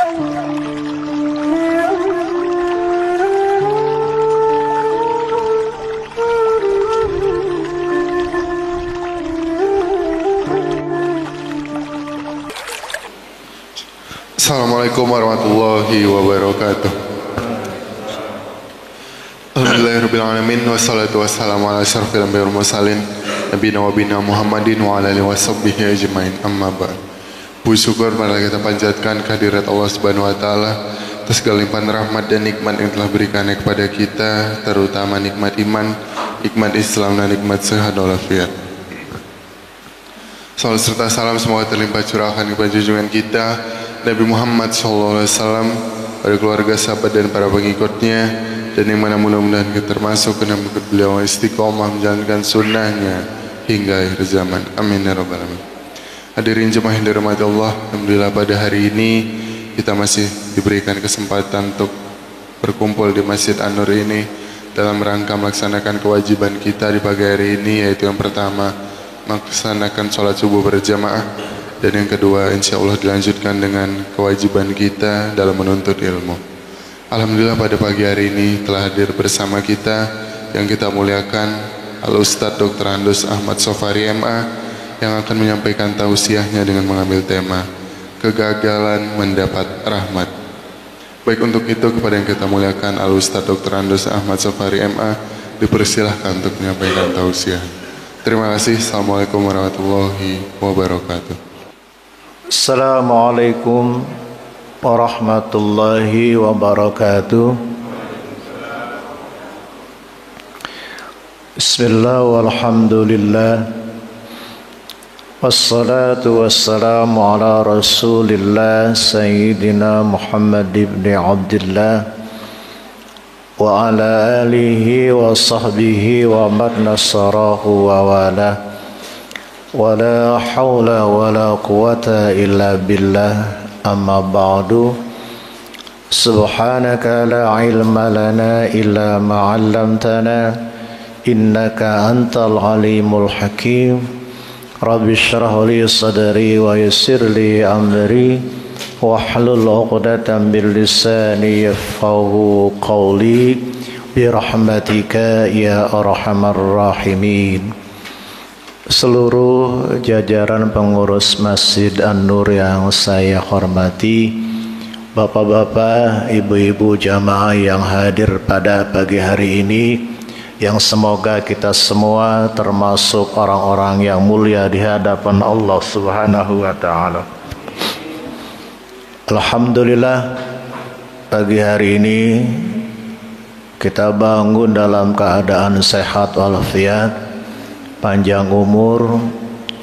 Assalamualaikum warahmatullahi wabarakatuh. Alhamdulillahirrabbilalamin. Wassalatu wassalamu ala asyrafil anbiya'i wal mursalin Nabiyina wa bina Muhammadin wa ala alihi washabbihi ajmain. Amma ba'd. Puji syukur marilah kita panjatkan kehadirat Allah Subhanahu wa taala atas segala limpahan rahmat dan nikmat yang telah berikan kepada kita, terutama nikmat iman, nikmat Islam dan nikmat sehat walafiat. Salam serta salam semoga terlimpah curahkan kepada junjungan kita Nabi Muhammad SAW, pada keluarga, sahabat dan para pengikutnya, dan yang mana mudah-mudahan kita termasuk dan mengikut beliau istiqomah menjalankan sunnahnya hingga akhir zaman. Amin ya rabbal alamin. Hadirin jemaah yang dirahmati Allah, alhamdulillah pada hari ini kita masih diberikan kesempatan untuk berkumpul di Masjid An-Nur ini dalam rangka melaksanakan kewajiban kita di pagi hari ini, yaitu yang pertama melaksanakan sholat subuh berjamaah, dan yang kedua insya Allah dilanjutkan dengan kewajiban kita dalam menuntut ilmu. Alhamdulillah pada pagi hari ini telah hadir bersama kita yang kita muliakan Al-Ustadz Dr. Andus Ahmad Sofari MA, yang akan menyampaikan tausiahnya dengan mengambil tema kegagalan mendapat rahmat. Baik, untuk itu kepada yang kita muliakan Al-Ustadz Dr. Andus Ahmad Sofari MA dipersilahkan untuk menyampaikan tausiah. Terima kasih. Assalamualaikum warahmatullahi wabarakatuh. Assalamualaikum warahmatullahi wabarakatuh. Bismillah walhamdulillah, wassalatu wassalamu ala rasulillah Sayyidina Muhammad ibn Abdullah wa ala alihi wa sahbihi wa man nasarahu wa wala. Wala hawla wala quwata illa billah. Amma ba'du. Subhanaka la ilma lana illa ma 'allamtana innaka antal alimul hakim. Rabbi shrah li sadri wa yassir li amri wahlul 'uqdatam min lisani yafqahu qawli bi rahmatika ya arhamar rahimin. Seluruh jajaran pengurus Masjid An-Nur yang saya hormati, bapak-bapak, ibu-ibu jamaah yang hadir pada pagi hari ini, yang semoga kita semua termasuk orang-orang yang mulia di hadapan Allah Subhanahu wa taala. Alhamdulillah, pagi hari ini kita bangun dalam keadaan sehat walafiat, panjang umur,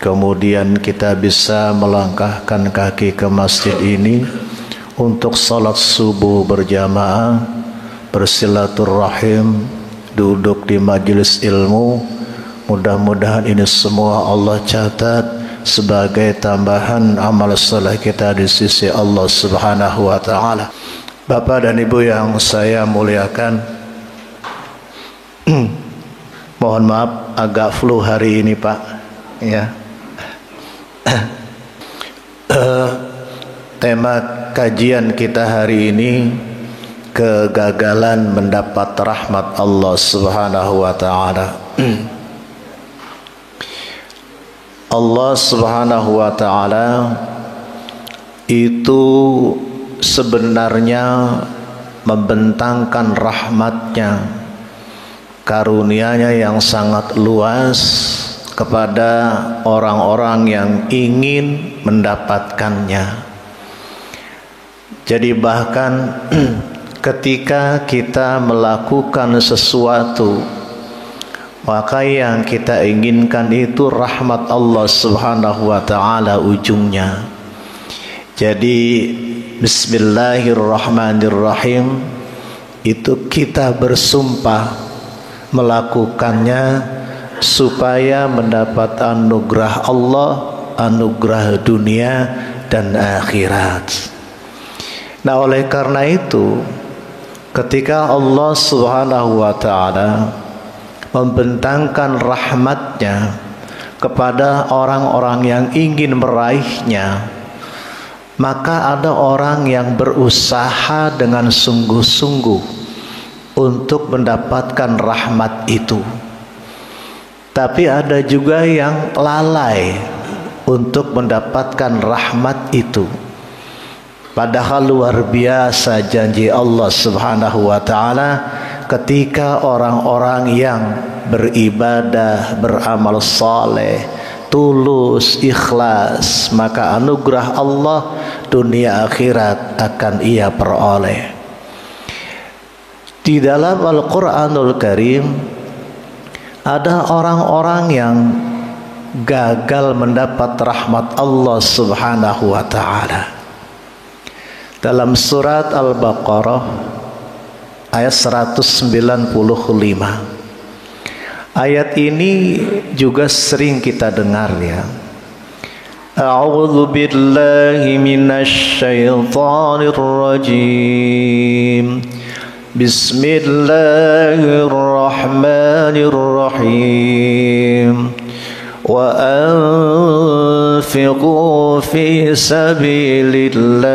kemudian kita bisa melangkahkan kaki ke masjid ini untuk salat subuh berjamaah, bersilaturahim, duduk di majelis ilmu. Mudah-mudahan ini semua Allah catat sebagai tambahan amal saleh kita di sisi Allah Subhanahu wa taala. Bapak dan Ibu yang saya muliakan, mohon maaf agak flu hari ini Pak ya. Tema kajian kita hari ini kegagalan mendapat rahmat Allah Subhanahu wa taala. Allah Subhanahu wa taala itu sebenarnya membentangkan rahmatnya, karunia-Nya yang sangat luas kepada orang-orang yang ingin mendapatkannya. Jadi bahkan ketika kita melakukan sesuatu, maka yang kita inginkan itu rahmat Allah Subhanahu wa taala ujungnya. Jadi bismillahirrahmanirrahim itu kita bersumpah melakukannya supaya mendapat anugerah Allah, anugerah dunia dan akhirat. Nah, oleh karena itu ketika Allah Subhanahu wa taala membentangkan rahmatnya kepada orang-orang yang ingin meraihnya, maka ada orang yang berusaha dengan sungguh-sungguh untuk mendapatkan rahmat itu. Tapi ada juga yang lalai untuk mendapatkan rahmat itu. Padahal luar biasa janji Allah Subhanahu wa taala ketika orang-orang yang beribadah, beramal saleh, tulus, ikhlas, maka anugerah Allah dunia akhirat akan ia peroleh. Di dalam Al-Quranul Karim ada orang-orang yang gagal mendapat rahmat Allah Subhanahu wa taala. Dalam surat Al-Baqarah ayat 195. Ayat ini juga sering kita dengar ya. A'udzu billahi minasy syaithanir rajim. Bismillahirrahmanirrahim. Wa anfiqu fi sabilillah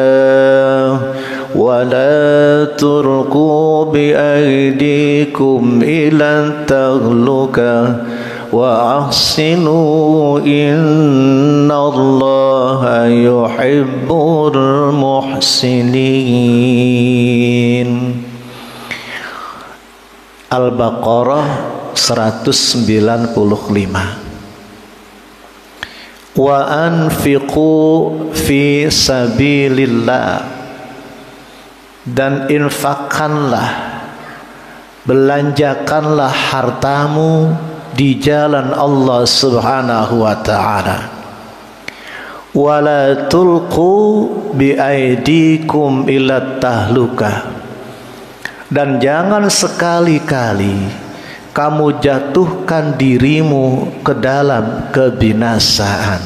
wa la turqu bi aydikum ila taghluka wa ahsinu innallaha yuhibbul muhsinin. Al-Baqarah 195. Wa anfiqu fi sabilillah, dan infakkanlah, belanjakanlah hartamu di jalan Allah Subhanahu wa taala. Wa la tulqu bi aidikum ila tahlukah, dan jangan sekali-kali kamu jatuhkan dirimu ke dalam kebinasaan.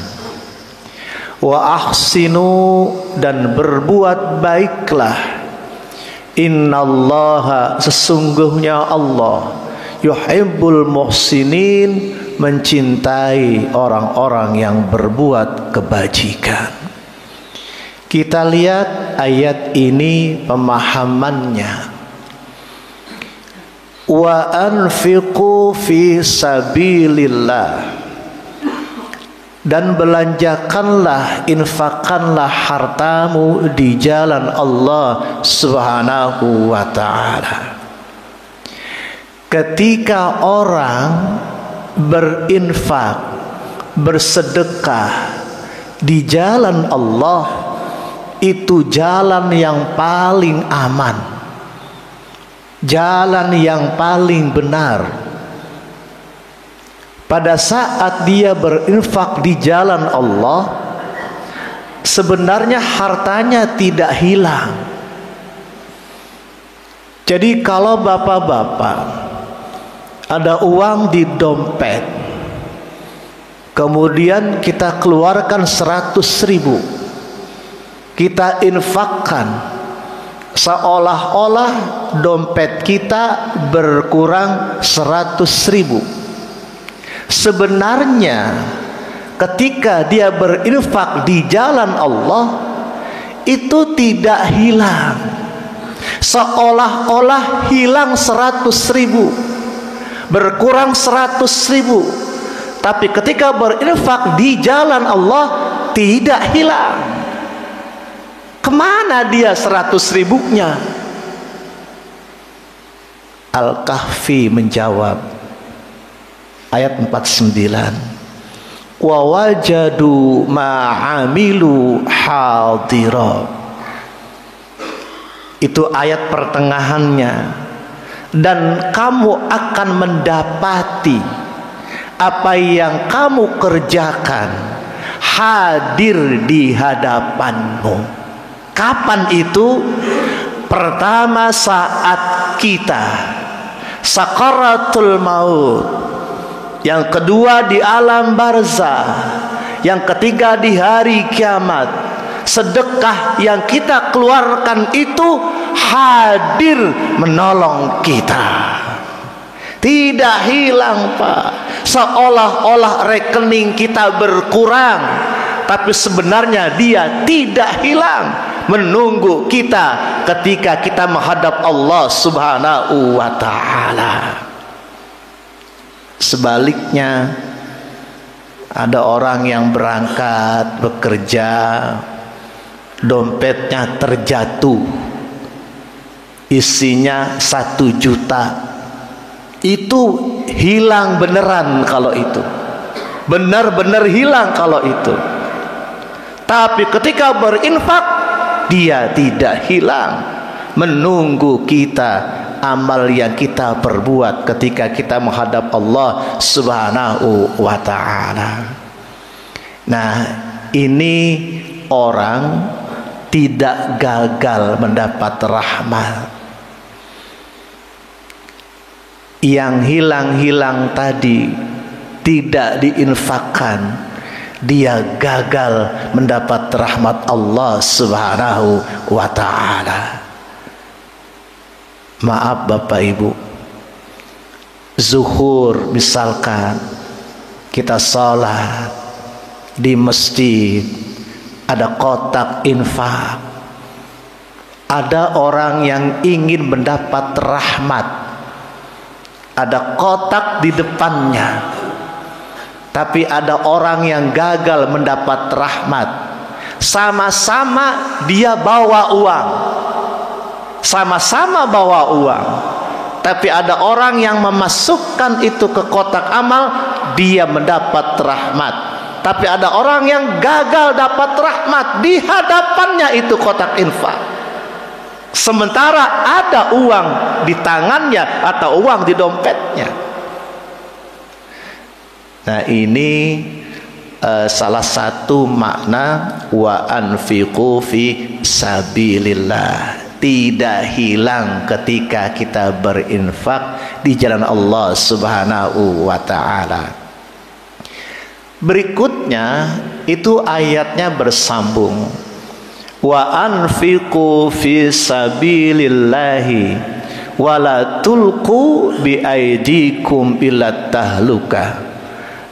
Wa ahsinu, dan berbuat baiklah. Innallaha, sesungguhnya Allah, yuhibbul muhsinin, mencintai orang-orang yang berbuat kebajikan. Kita lihat ayat ini pemahamannya. Wa anfiqu fi sabilillah, dan belanjakanlah, infakkanlah hartamu di jalan Allah Subhanahu wa taala. Ketika orang berinfak, bersedekah di jalan Allah, itu jalan yang paling aman, jalan yang paling benar. Pada saat dia berinfak di jalan Allah, sebenarnya hartanya tidak hilang. Jadi kalau bapak-bapak ada uang di dompet, kemudian kita keluarkan 100.000, kita infakkan, seolah-olah dompet kita berkurang 100.000. Sebenarnya ketika dia berinfak di jalan Allah, itu tidak hilang. Seolah-olah hilang 100.000, berkurang 100.000. Tapi ketika berinfak di jalan Allah, tidak hilang. Kemana dia 100.000-nya? Al-Kahfi menjawab, ayat 49, wa wajadu ma'amilu hadira. Itu ayat pertengahannya. Dan kamu akan mendapati apa yang kamu kerjakan hadir di hadapanmu. Kapan itu? Pertama saat kita sakaratul maut, yang kedua di alam barzah, yang ketiga di hari kiamat. Sedekah yang kita keluarkan itu hadir menolong kita, tidak hilang Pak. Seolah-olah rekening kita berkurang, tapi sebenarnya dia tidak hilang, menunggu kita ketika kita menghadap Allah Subhanahu wa ta'ala. Sebaliknya, ada orang yang berangkat bekerja, dompetnya terjatuh, isinya 1 juta. Itu hilang beneran kalau itu, benar-benar hilang kalau itu. Tapi ketika berinfak, dia tidak hilang, menunggu kita amal yang kita perbuat ketika kita menghadap Allah Subhanahu wa ta'ala. Nah, ini orang tidak gagal mendapat rahmat. Yang hilang-hilang tadi tidak diinfakkan, dia gagal mendapat rahmat Allah Subhanahu wa ta'ala. Maaf Bapak Ibu, zuhur misalkan kita sholat di masjid, ada kotak infak. Ada orang yang ingin mendapat rahmat, ada kotak di depannya, tapi ada orang yang gagal mendapat rahmat. Sama-sama dia bawa uang, sama-sama bawa uang, tapi ada orang yang memasukkan itu ke kotak amal, dia mendapat rahmat. Tapi ada orang yang gagal dapat rahmat, di hadapannya itu kotak infak, sementara ada uang di tangannya atau uang di dompetnya. Nah, ini salah satu makna wa anfiqu fi sabilillah. Tidak hilang ketika kita berinfak di jalan Allah Subhanahu wa ta'ala. Berikutnya itu ayatnya bersambung. Wa anfiqu fi sabilillahi wa la tulqu bi aidikum ila tahluka.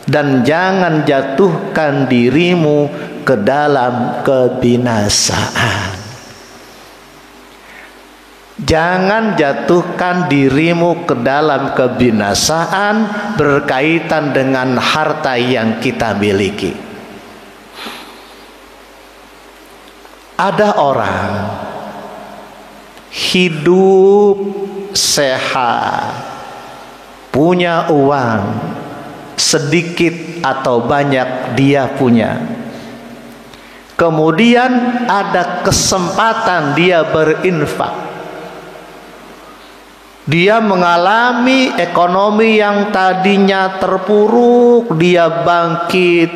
Dan jangan jatuhkan dirimu ke dalam kebinasaan. Jangan jatuhkan dirimu ke dalam kebinasaan berkaitan dengan harta yang kita miliki. Ada orang hidup sehat, punya uang sedikit atau banyak dia punya. Kemudian ada kesempatan dia berinfak. Dia mengalami ekonomi yang tadinya terpuruk, dia bangkit,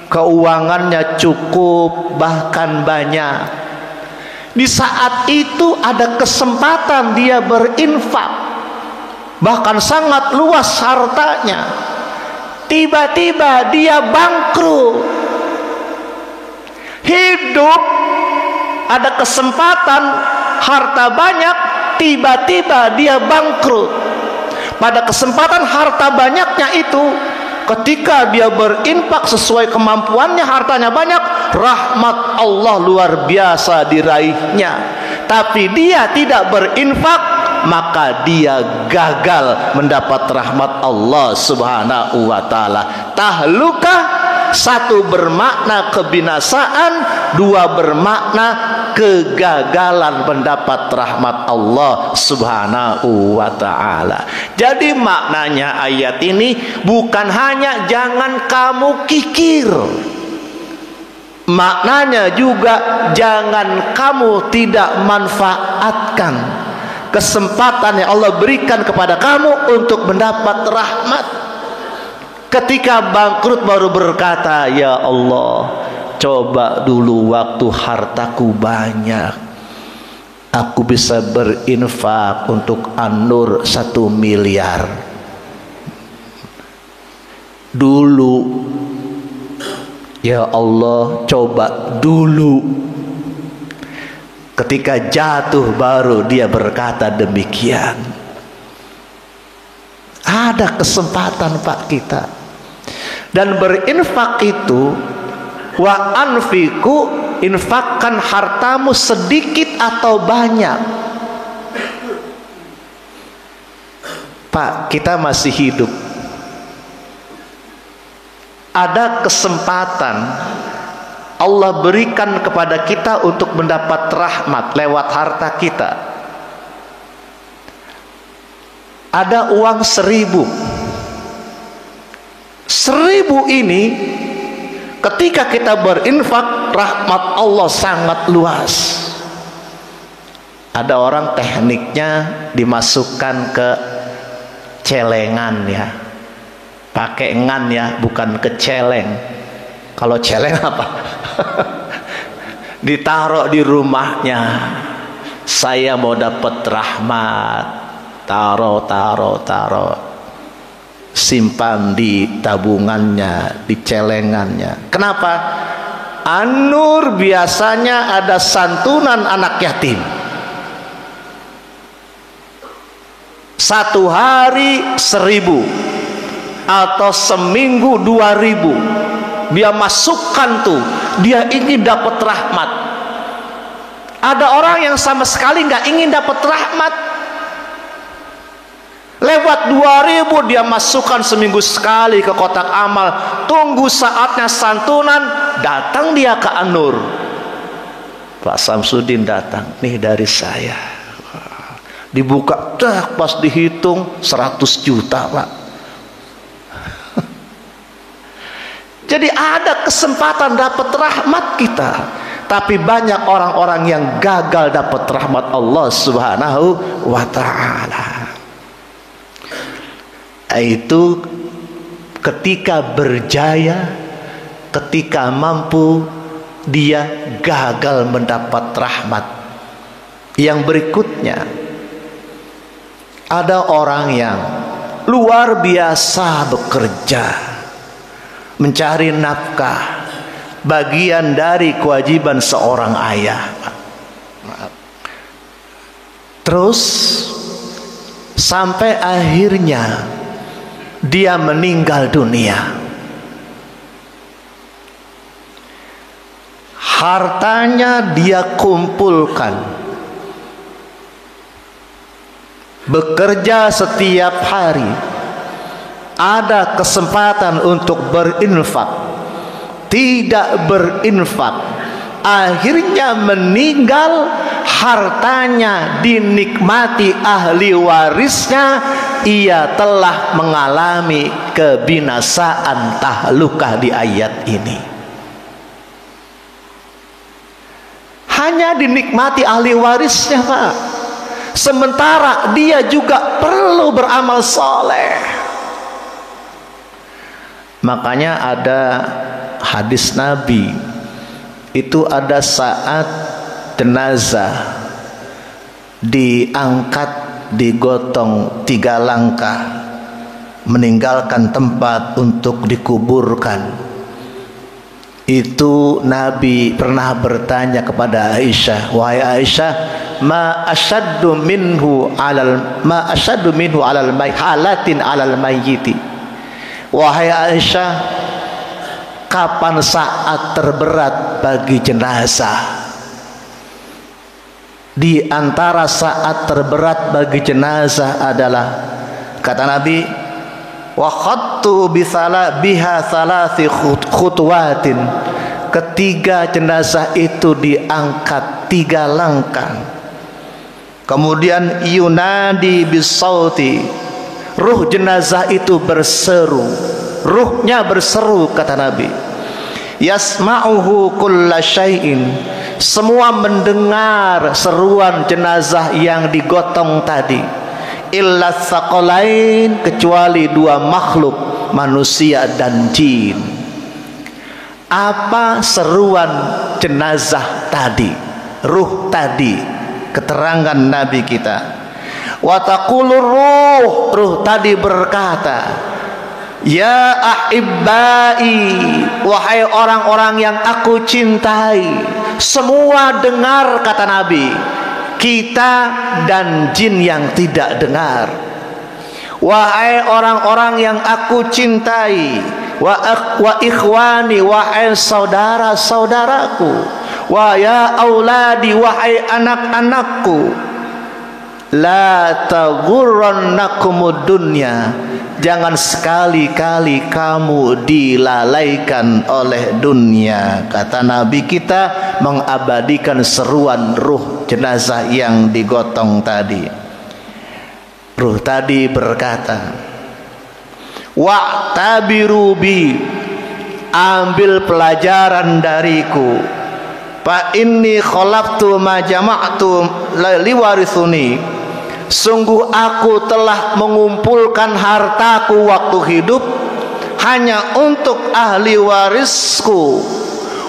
keuangannya cukup, bahkan banyak. Di saat itu ada kesempatan dia berinfak, bahkan sangat luas hartanya. Tiba-tiba dia bangkrut. Hidup ada kesempatan, harta banyak, tiba-tiba dia bangkrut. Pada kesempatan harta banyaknya itu, ketika dia berinfak sesuai kemampuannya, hartanya banyak, rahmat Allah luar biasa diraihnya. Tapi dia tidak berinfak, maka dia gagal mendapat rahmat Allah Subhanahu wa ta'ala. Tahlukah, satu bermakna kebinasaan, dua bermakna kegagalan mendapat rahmat Allah Subhanahu wa ta'ala. Jadi maknanya ayat ini bukan hanya jangan kamu kikir, maknanya juga jangan kamu tidak manfaatkan kesempatan yang Allah berikan kepada kamu untuk mendapat rahmat. Ketika bangkrut baru berkata, ya Allah, coba dulu waktu hartaku banyak, aku bisa berinfak untuk An-Nur 1 miliar. Dulu, ya Allah, coba dulu. Ketika jatuh baru dia berkata demikian. Ada kesempatan Pak kita. Dan berinfak itu Wa anfiku, infakkan hartamu sedikit atau banyak. Pak, kita masih hidup. Ada kesempatan Allah berikan kepada kita untuk mendapat rahmat lewat harta kita. Ada uang 1.000. 1.000 ini ketika kita berinfak, rahmat Allah sangat luas. Ada orang tekniknya dimasukkan ke celengan ya, pakai ngan ya, bukan ke celeng. Kalau celeng apa? Ditaruh di rumahnya. Saya mau dapat rahmat, taruh, simpan di tabungannya, di celengannya. Kenapa? An-Nur biasanya ada santunan anak yatim. 1 hari 1.000 atau seminggu 2.000. Dia masukkan tuh, dia ingin dapat rahmat. Ada orang yang sama sekali nggak ingin dapat rahmat. Lewat 2.000 dia masukkan seminggu sekali ke kotak amal. Tunggu saatnya santunan, datang dia ke An-Nur. Pak Samsudin datang, nih dari saya. Dibuka, pas dihitung 100 juta Pak. Jadi ada kesempatan dapat rahmat kita. Tapi banyak orang-orang yang gagal dapat rahmat Allah Subhanahu wa ta'ala. Itu ketika berjaya, ketika mampu, dia gagal mendapat rahmat. Yang berikutnya, ada orang yang luar biasa bekerja, mencari nafkah, bagian dari kewajiban seorang ayah. Terus sampai akhirnya dia meninggal dunia. Hartanya dia kumpulkan, bekerja setiap hari, ada kesempatan untuk berinfak, tidak berinfak, akhirnya meninggal. Hartanya dinikmati ahli warisnya, ia telah mengalami kebinasaan tahlukah di ayat ini. Hanya dinikmati ahli warisnya Pak, sementara dia juga perlu beramal soleh. Makanya ada hadis Nabi, itu ada saat jenazah diangkat, digotong 3 langkah, meninggalkan tempat untuk dikuburkan. Itu Nabi pernah bertanya kepada Aisyah, wahai Aisyah, ma asyaddu minhu alal halatin alal mayyiti. Wahai Aisyah, kapan saat terberat bagi jenazah? Di antara saat terberat bagi jenazah adalah, kata Nabi, wa khattu biha thalathi khutwatin, ketiga jenazah itu diangkat 3 langkah. Kemudian yunadi bisauti, ruh jenazah itu berseru, ruhnya berseru, kata Nabi, yasma'uhu kulla syai'in, semua mendengar seruan jenazah yang digotong tadi, illa tsaqalain, kecuali 2 makhluk, manusia dan jin. Apa seruan jenazah tadi, ruh tadi? Keterangan Nabi kita, wa taqulur ruh tadi berkata, ya ahibbai, wahai orang-orang yang aku cintai. Semua dengar, kata Nabi, kita dan jin yang tidak dengar. Wahai orang-orang yang aku cintai, wa ikhwani, wahai saudara-saudaraku, wa ya auladi, wahai anak-anakku, la taghurrannakumud dunya, jangan sekali-kali kamu dilalaikan oleh dunia. Kata Nabi kita mengabadikan seruan ruh jenazah yang digotong tadi. Ruh tadi berkata, wa'tabiru bi, ambil pelajaran dariku, fa inni khalaqtu ma jama'tu liwarithuni, sungguh aku telah mengumpulkan hartaku waktu hidup hanya untuk ahli warisku,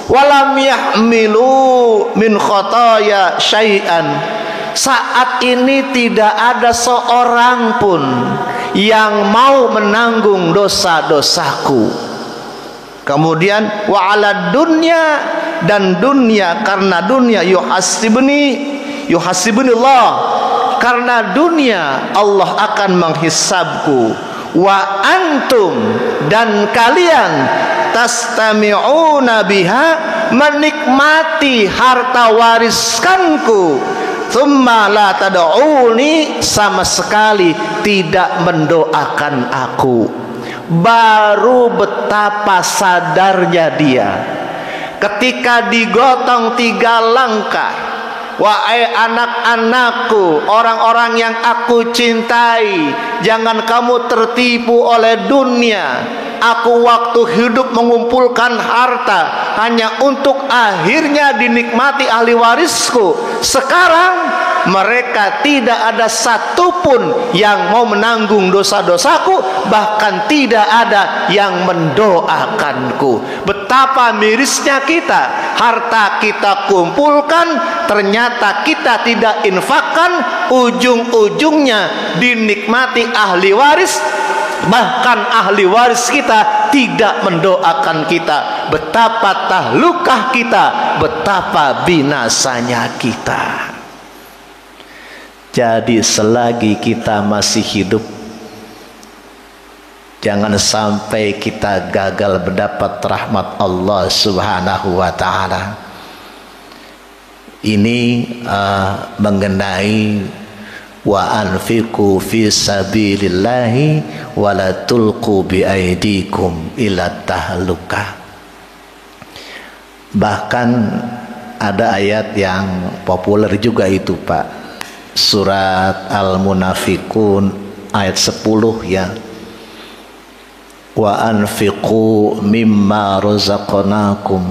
walam yahmilu min khotoya syai'an, saat ini tidak ada seorang pun yang mau menanggung dosa-dosaku. Kemudian wa ala dunya, dan dunia, karena dunia yuhasibuni Allah, karena dunia Allah akan menghisabku. Wa antum, dan kalian tastami'una biha, menikmati harta wariskanku, thumma la tad'uni, sama sekali tidak mendoakan aku. Baru betapa sadarnya dia ketika digotong 3 langkah. Wahai anak-anakku, orang-orang yang aku cintai, jangan kamu tertipu oleh dunia. Aku waktu hidup mengumpulkan harta hanya untuk akhirnya dinikmati ahli warisku. Sekarang mereka tidak ada satupun yang mau menanggung dosa-dosaku, bahkan tidak ada yang mendoakanku. Betapa mirisnya kita, harta kita kumpulkan, ternyata kita tidak infakkan, ujung-ujungnya dinikmati ahli waris, bahkan ahli waris kita tidak mendoakan kita. Betapa tahlukah kita, betapa binasanya kita. Jadi selagi kita masih hidup, jangan sampai kita gagal mendapat rahmat Allah Subhanahu wa ta'ala. Ini mengenai wa anfiqu fi sabilillahi wa la tulqu bi aidikum ila tahlukah. Bahkan ada ayat yang populer juga itu, Pak. Surat Al-Munafiqun ayat 10 ya. Wa anfiqu mimma razaqnakum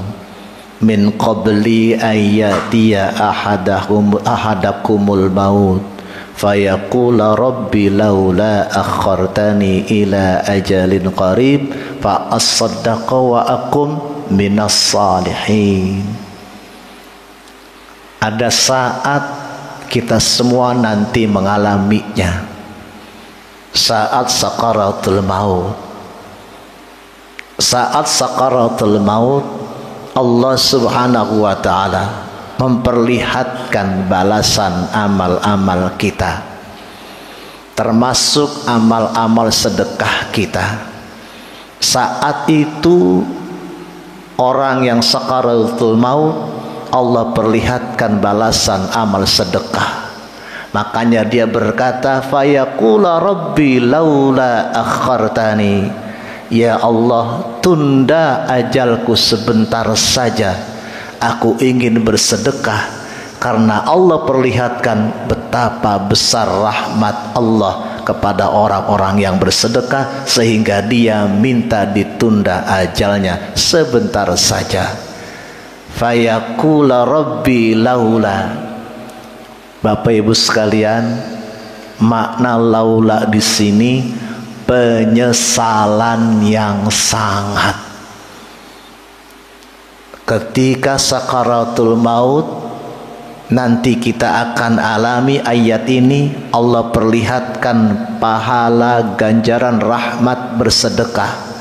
min qabli ayyatiya ahadakumul maut fayaqula rabbi laula akhartani ila ajalin qarib fa asaddaqa wa akum minas salihin. Ada saat kita semua nanti mengalaminya, saat sakaratul maut. Saat sakaratul maut, Allah Subhanahu wa ta'ala memperlihatkan balasan amal-amal kita, termasuk amal-amal sedekah kita. Saat itu orang yang sakaratul maut, Allah perlihatkan balasan amal sedekah. Makanya dia berkata, fayaqula rabbi laula akhartani, ya Allah, tunda ajalku sebentar saja, aku ingin bersedekah. Karena Allah perlihatkan betapa besar rahmat Allah kepada orang-orang yang bersedekah, sehingga dia minta ditunda ajalnya sebentar saja. Fayaqula rabbi laula. Bapak Ibu sekalian, makna laula di sini penyesalan yang sangat. Ketika sakaratul maut nanti kita akan alami ayat ini, Allah perlihatkan pahala ganjaran rahmat bersedekah.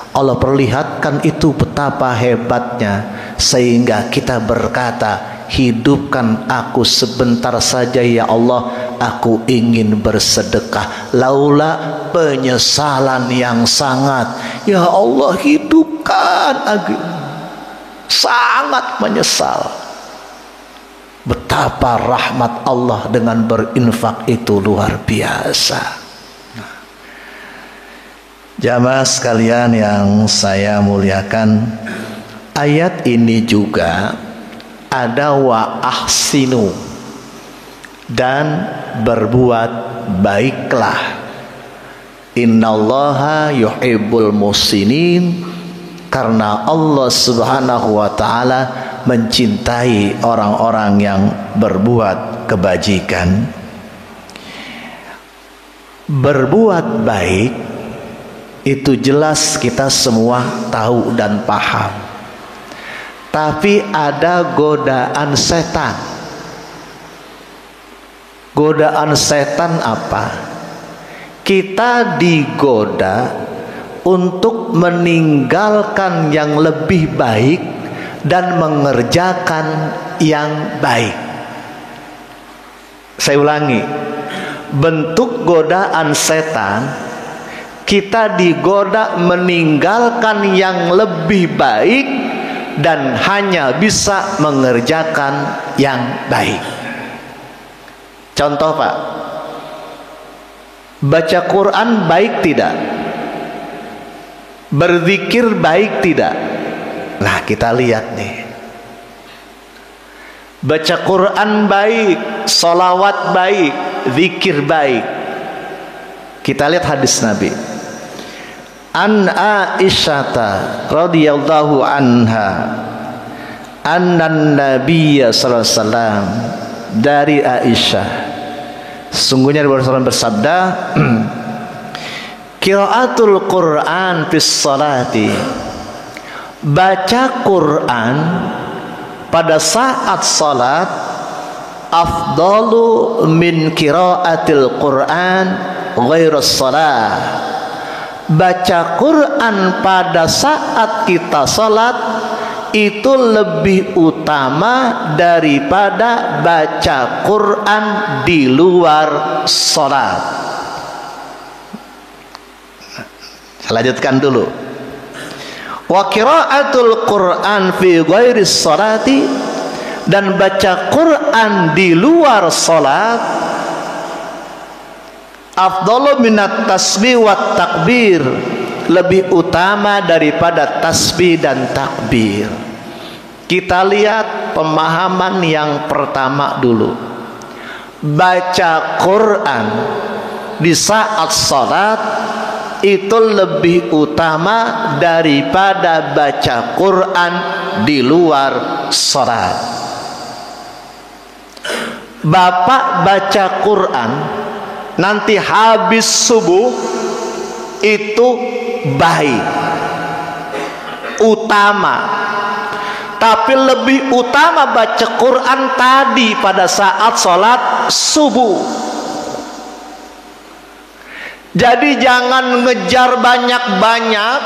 Allah perlihatkan itu betapa hebatnya, sehingga kita berkata, hidupkan aku sebentar saja ya Allah, aku ingin bersedekah, laula penyesalan yang sangat. Ya Allah, hidupkan aku. Sangat menyesal. Betapa rahmat Allah dengan berinfak itu luar biasa. Jamaah sekalian yang saya muliakan, ayat ini juga ada wa ahsinu, dan berbuat baiklah. Innallaha yuhibbul muhsinin, karena Allah Subhanahu wa taala mencintai orang-orang yang berbuat kebajikan. Berbuat baik itu jelas kita semua tahu dan paham. Tapi ada godaan setan. Godaan setan apa? Kita digoda untuk meninggalkan yang lebih baik dan mengerjakan yang baik. Saya ulangi, bentuk godaan setan, kita digoda meninggalkan yang lebih baik dan hanya bisa mengerjakan yang baik. Contoh Pak, baca Quran baik tidak? Berzikir baik tidak? Nah, kita lihat nih. Baca Quran baik, salawat baik, zikir baik. Kita lihat hadis Nabi. An Aisyata radhiyallahu anha annan nabiyya sallallahu alaihi wasallam, dari Aisyah, sungguhnya Rasulullah bersabda, qiraatul Quran fis salati, baca Quran pada saat salat, afdalu min qiraatil Quran ghairus salat. Baca Quran pada saat kita salat itu lebih utama daripada baca Quran di luar salat. Saya lanjutkan dulu. Wa qiraatul Quran fi ghairi sholati, dan baca Quran di luar salat, afdalu minat tasbih wa takbir, lebih utama daripada tasbih dan takbir. Kita lihat pemahaman yang pertama dulu. Baca Quran di saat salat itu lebih utama daripada baca Quran di luar salat. Bapak baca Quran nanti habis subuh itu baik, utama. Tapi lebih utama baca Quran tadi pada saat sholat subuh. Jadi jangan ngejar banyak-banyak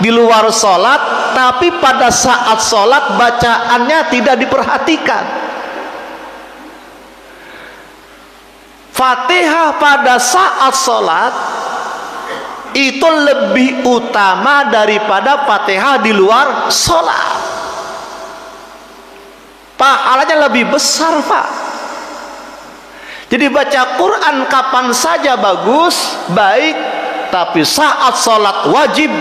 di luar sholat, tapi pada saat sholat bacaannya tidak diperhatikan. Fatihah pada saat sholat itu lebih utama daripada Fatihah di luar sholat. Pahalanya lebih besar Pak. Jadi baca Quran kapan saja bagus, baik, tapi saat sholat wajib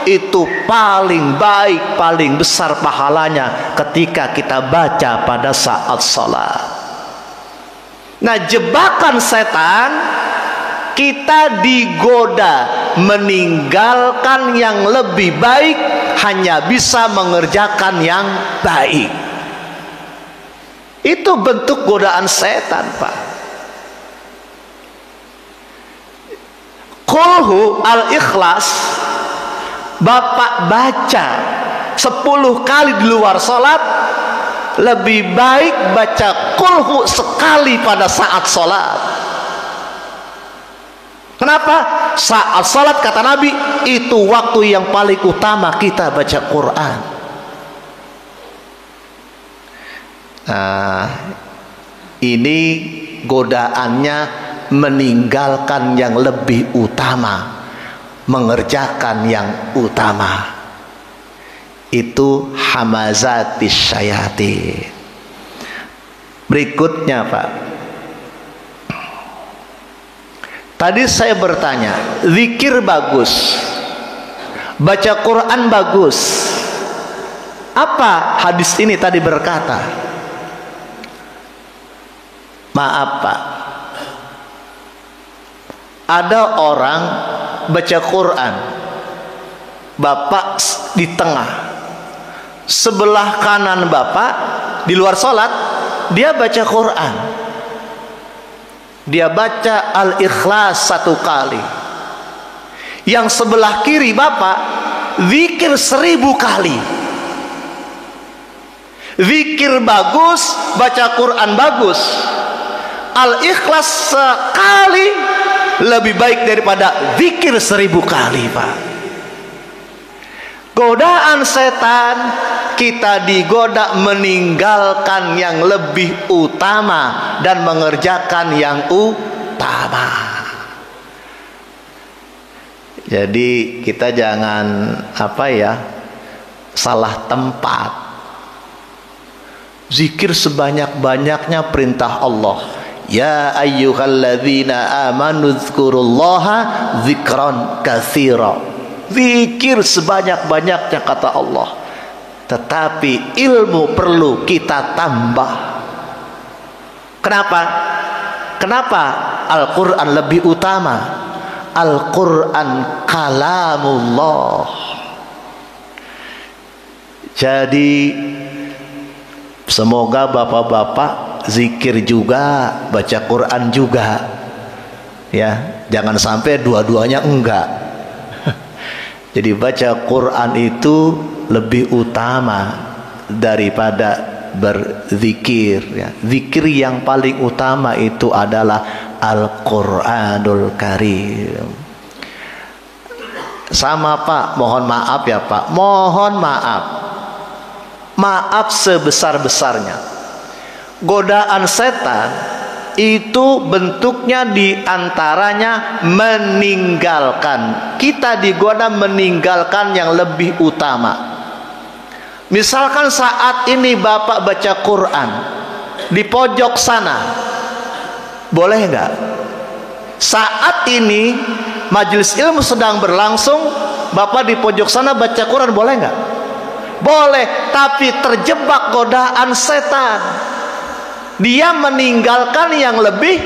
itu paling baik, paling besar pahalanya ketika kita baca pada saat sholat. Nah, jebakan setan, kita digoda meninggalkan yang lebih baik, hanya bisa mengerjakan yang baik. Itu bentuk godaan setan Pak. Qulhu al-ikhlas, Bapak baca 10 kali di luar sholat, lebih baik baca qulhu sekali pada saat sholat. Kenapa? Saat sholat kata Nabi itu waktu yang paling utama kita baca Quran. Nah, ini godaannya meninggalkan yang lebih utama, mengerjakan yang utama. Itu hamazatis syayatin. Berikutnya Pak, tadi saya bertanya, zikir bagus, baca Quran bagus. Apa hadis ini tadi berkata? Maaf Pak, ada orang baca Quran, Bapak di tengah, sebelah kanan Bapak di luar sholat, dia baca Quran, dia baca Al-Ikhlas 1 kali. Yang sebelah kiri Bapak zikir 1000 kali. Zikir bagus, baca Quran bagus, Al-Ikhlas sekali lebih baik daripada zikir 1000 kali Pak. Godaan setan, kita digoda meninggalkan yang lebih utama dan mengerjakan yang utama. Jadi kita jangan salah tempat. Zikir sebanyak-banyaknya perintah Allah. Ya ayyuhalladzina amanu dzkurullaha dzikran katsira. Zikir sebanyak-banyaknya kata Allah. Tetapi ilmu perlu kita tambah. Kenapa? Kenapa Al-Quran lebih utama? Al-Quran kalamullah. Jadi semoga bapak-bapak zikir juga, baca Quran juga, ya. Jangan sampai dua-duanya enggak. Jadi baca Quran itu lebih utama daripada berzikir, ya. Zikir yang paling utama itu adalah Al-Quranul Karim. Sama Pak, mohon maaf ya Pak, mohon maaf, maaf sebesar-besarnya. Godaan setan itu bentuknya diantaranya meninggalkan. Kita digoda meninggalkan yang lebih utama. Misalkan saat ini Bapak baca Quran di pojok sana, boleh nggak? Saat ini majelis ilmu sedang berlangsung, Bapak di pojok sana baca Quran, boleh nggak? Boleh, tapi terjebak godaan setan. Dia meninggalkan yang lebih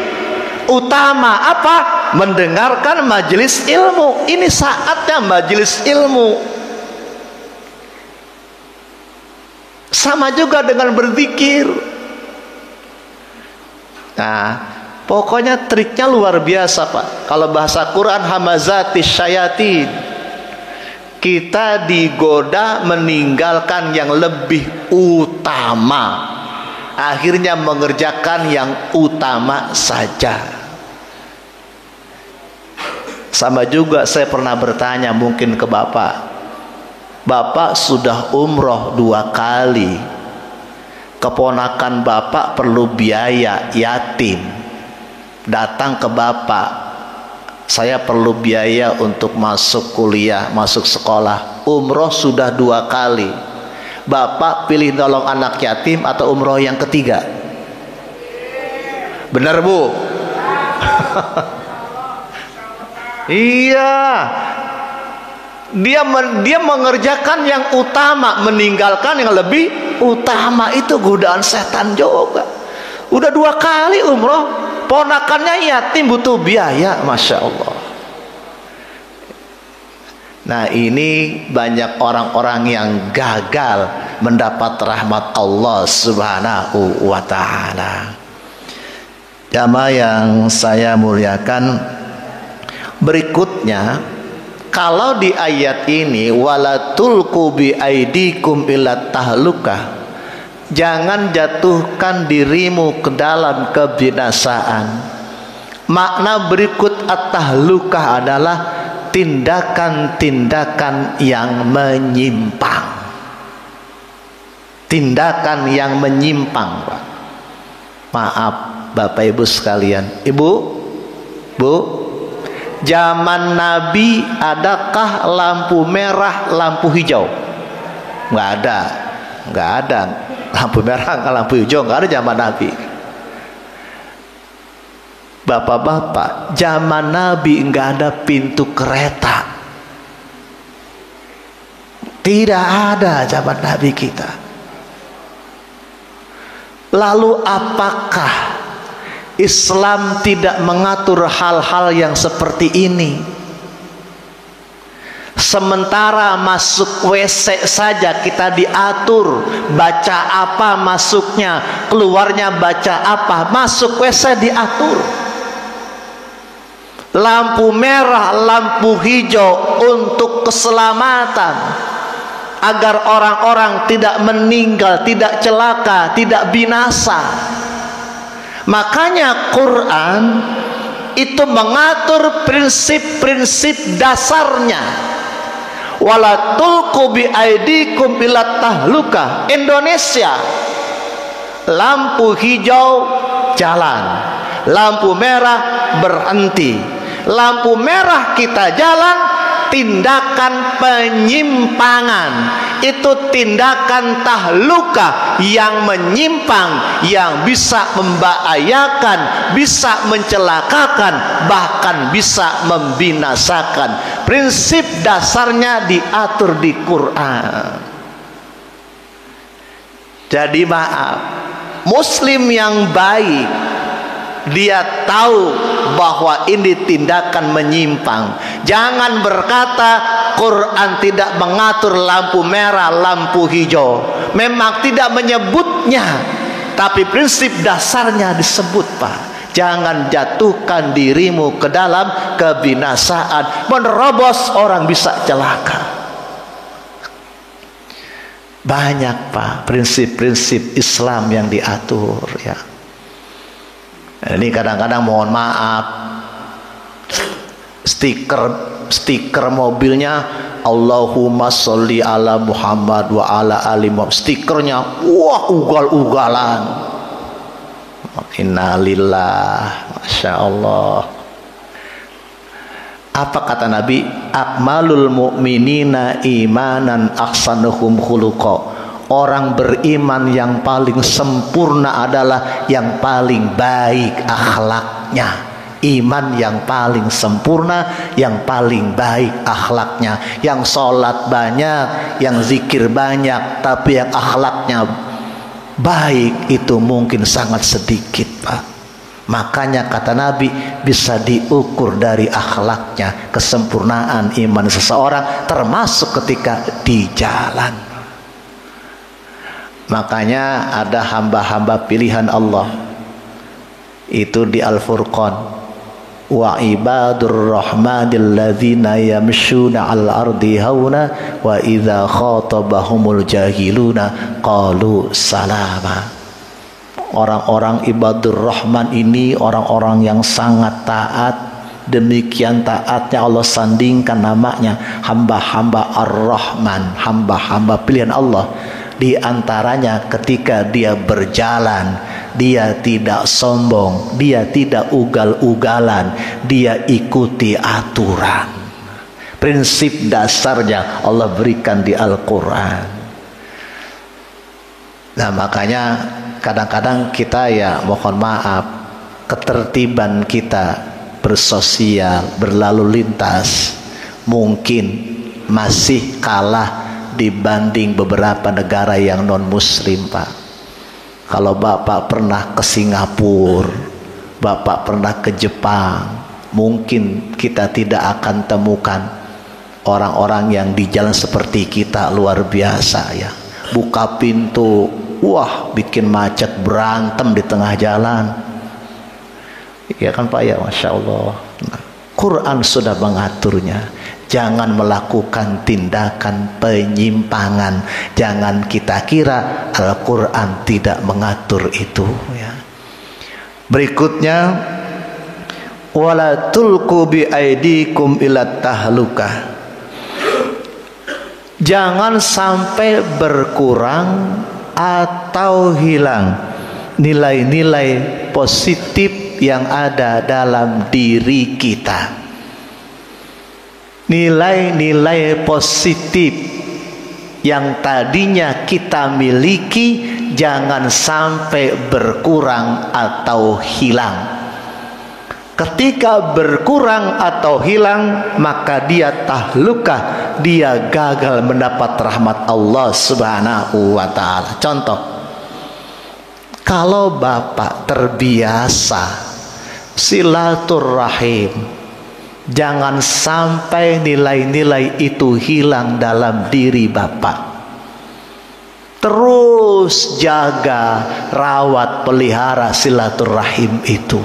utama. Apa? Mendengarkan majelis ilmu. Ini saatnya majelis ilmu. Sama juga dengan berzikir. Nah, pokoknya triknya luar biasa Pak. Kalau bahasa Quran hamazatis syayatin. Kita digoda meninggalkan yang lebih utama. Akhirnya mengerjakan yang utama saja. Sama juga saya pernah bertanya mungkin ke Bapak. Bapak sudah umroh 2 kali. Keponakan Bapak perlu biaya yatim. Datang ke Bapak, saya perlu biaya untuk masuk kuliah, masuk sekolah. Umroh sudah 2 kali. Bapak pilih nolong anak yatim atau umroh yang ketiga? Benar Bu? Iya. Dia mengerjakan yang utama, meninggalkan yang lebih utama. Itu godaan setan juga. Udah 2 kali umroh, ponakannya yatim butuh biaya, Masya Allah. Nah, ini banyak orang-orang yang gagal mendapat rahmat Allah Subhanahu wa ta'ala. Jamaah yang saya muliakan, berikutnya, kalau di ayat ini wala tulqu bi aidikum ila tahlukah, jangan jatuhkan dirimu ke dalam kebinasaan. Makna berikut at-tahlukah adalah tindakan-tindakan yang menyimpang. Tindakan yang menyimpang, Pak. Maaf, Bapak Ibu sekalian. Ibu, Bu, zaman Nabi adakah lampu merah, lampu hijau? Nggak ada. Nggak ada lampu merah, lampu hijau, nggak ada zaman Nabi. Bapak-bapak, zaman Nabi nggak ada pintu kereta. Tidak ada zaman Nabi kita. Lalu apakah Islam tidak mengatur hal-hal yang seperti ini? Sementara masuk WC saja kita diatur, baca apa masuknya, keluarnya baca apa, masuk WC diatur. Lampu merah, lampu hijau untuk keselamatan, agar orang-orang tidak meninggal, tidak celaka, tidak binasa. Makanya Quran itu mengatur prinsip-prinsip dasarnya. Wala tulqu bi aidikum ila tahluka. Indonesia, lampu hijau jalan, lampu merah berhenti. Lampu merah kita jalan, tindakan penyimpangan, itu tindakan tahluka yang menyimpang, yang bisa membahayakan, bisa mencelakakan, bahkan bisa membinasakan. Prinsip dasarnya diatur di Quran. Jadi maaf, Muslim yang baik, dia tahu bahwa ini tindakan menyimpang. Jangan berkata Quran tidak mengatur lampu merah, lampu hijau. Memang tidak menyebutnya, tapi prinsip dasarnya disebut, Pak. Jangan jatuhkan dirimu ke dalam kebinasaan, menerobos orang bisa celaka. Banyak, Pak, prinsip-prinsip Islam yang diatur, ya. Ini kadang-kadang mohon maaf, stiker mobilnya Allahumma sholli ala Muhammad wa ala ali Muhammad, stikernya wah ugal-ugalan. Innalillah, masya Allah. Apa kata Nabi? Akmalul mu'minina imanan ahsanuhum khuluqa. Orang beriman yang paling sempurna adalah yang paling baik akhlaknya. Iman yang paling sempurna, yang paling baik akhlaknya. Yang sholat banyak, yang zikir banyak, tapi yang akhlaknya baik itu mungkin sangat sedikit, Pak. Makanya kata Nabi, bisa diukur dari akhlaknya, kesempurnaan iman seseorang, termasuk ketika di jalan. Makanya ada hamba-hamba pilihan Allah itu di Al-Furqan, wa ibadur rahmanil ladzina yamshuna 'al ardi hauna wa idza khatabahumul jahiluna qalu salama. Orang-orang ibadur rahman ini orang-orang yang sangat taat, demikian taatnya Allah sandingkan namanya hamba-hamba Ar-Rahman, hamba-hamba pilihan Allah. Di antaranya ketika dia berjalan, dia tidak sombong, dia tidak ugal-ugalan, dia ikuti aturan. Prinsip dasarnya Allah berikan di Al-Quran. Nah, makanya kadang-kadang kita, ya mohon maaf, ketertiban kita bersosial, berlalu lintas mungkin masih kalah dibanding beberapa negara yang non muslim, Pak. Kalau Bapak pernah ke Singapura, Bapak pernah ke Jepang, mungkin kita tidak akan temukan orang-orang yang di jalan seperti kita. Luar biasa, ya. Buka pintu, wah, bikin macet, berantem di tengah jalan. Ya kan, Pak, ya, Masya Allah. Nah, Quran sudah mengaturnya. Jangan melakukan tindakan penyimpangan. Jangan kita kira Al-Quran tidak mengatur itu, ya. Berikutnya, wala tulqu bi aidikum ila tahluka. Jangan sampai berkurang atau hilang nilai-nilai positif yang ada dalam diri kita. Nilai-nilai positif yang tadinya kita miliki jangan sampai berkurang atau hilang. Ketika berkurang atau hilang, maka dia tahlukah, dia gagal mendapat rahmat Allah Subhanahu wa ta'ala. Contoh, kalau bapak terbiasa silaturahim, jangan sampai nilai-nilai itu hilang dalam diri bapak. Terus jaga, rawat, pelihara silaturahim itu.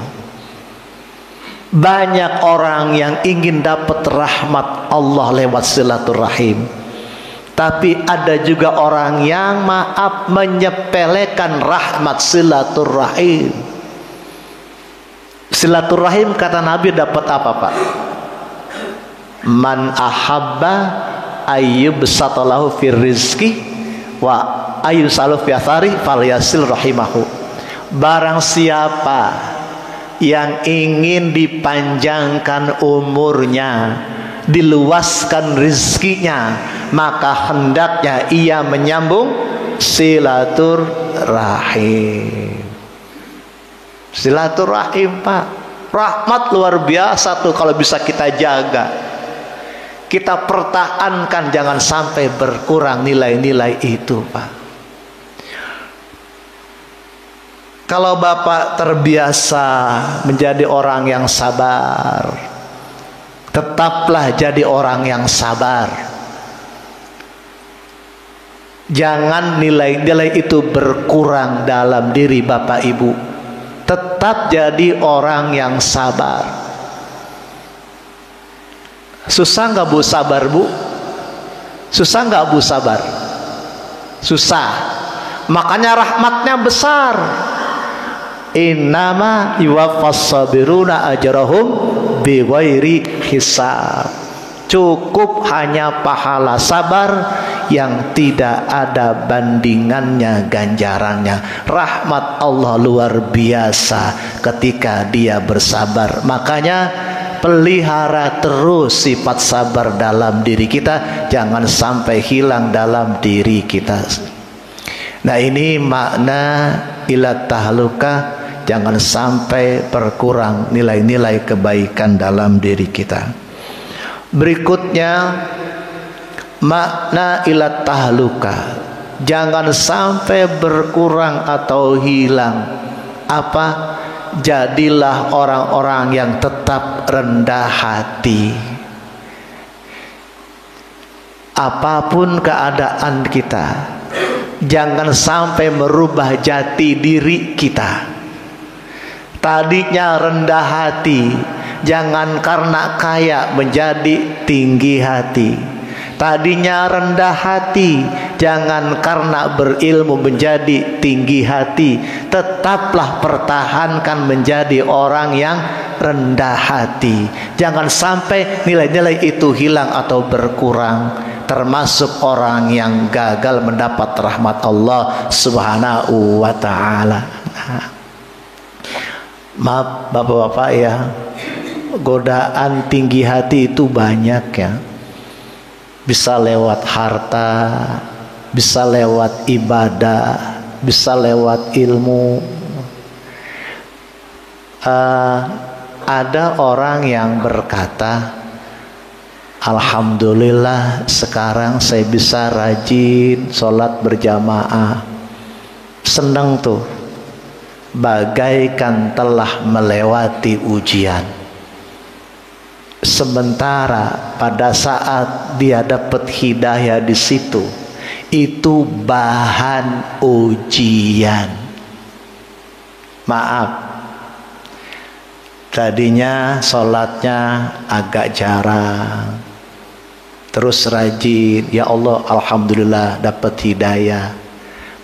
Banyak orang yang ingin dapat rahmat Allah lewat silaturahim, tapi ada juga orang yang menyepelekan rahmat silaturahim. Silaturahim kata Nabi dapat apa, Pak? Man ahabba ayyub satalahu fir rizki wa ayyusalu fi athari falyasil rahimahu. Barang siapa yang ingin dipanjangkan umurnya, diluaskan rizkinya, maka hendaknya ia menyambung silaturahim. Silaturahim, Pak, rahmat luar biasa tuh kalau bisa kita jaga, kita pertahankan, jangan sampai berkurang nilai-nilai itu, Pak. Kalau bapak terbiasa menjadi orang yang sabar, tetaplah jadi orang yang sabar. Jangan nilai-nilai itu berkurang dalam diri bapak ibu. Tetap jadi orang yang sabar. Susah nggak bu sabar, bu? Susah nggak bu sabar? Susah. Makanya rahmatnya besar. Innama yuwaffas sabiruna ajrahum bighairi hisab. Cukup hanya pahala sabar yang tidak ada bandingannya, ganjarannya. Rahmat Allah luar biasa ketika dia bersabar. Makanya pelihara terus sifat sabar dalam diri kita, jangan sampai hilang dalam diri kita. Nah, ini makna ila tahluka, jangan sampai berkurang nilai-nilai kebaikan dalam diri kita. Berikutnya makna ila tahluka, jangan sampai berkurang atau hilang. Apa? Jadilah orang-orang yang tetap rendah hati. Apapun keadaan kita, jangan sampai merubah jati diri kita. Tadinya rendah hati, jangan karena kaya menjadi tinggi hati. Tadinya rendah hati, jangan karena berilmu menjadi tinggi hati. Tetaplah pertahankan menjadi orang yang rendah hati. Jangan sampai nilai-nilai itu hilang atau berkurang. Termasuk orang yang gagal mendapat rahmat Allah Subhanahu wa ta'ala. Maaf bapak-bapak ya, godaan tinggi hati itu banyak ya. Bisa lewat harta, bisa lewat ibadah, bisa lewat ilmu. Ada orang yang berkata, alhamdulillah sekarang saya bisa rajin sholat berjamaah. Senang tuh, bagaikan telah melewati ujian. Sementara pada saat dia dapat hidayah di situ, itu bahan ujian. Maaf, tadinya sholatnya agak jarang, terus rajin, ya Allah alhamdulillah dapat hidayah.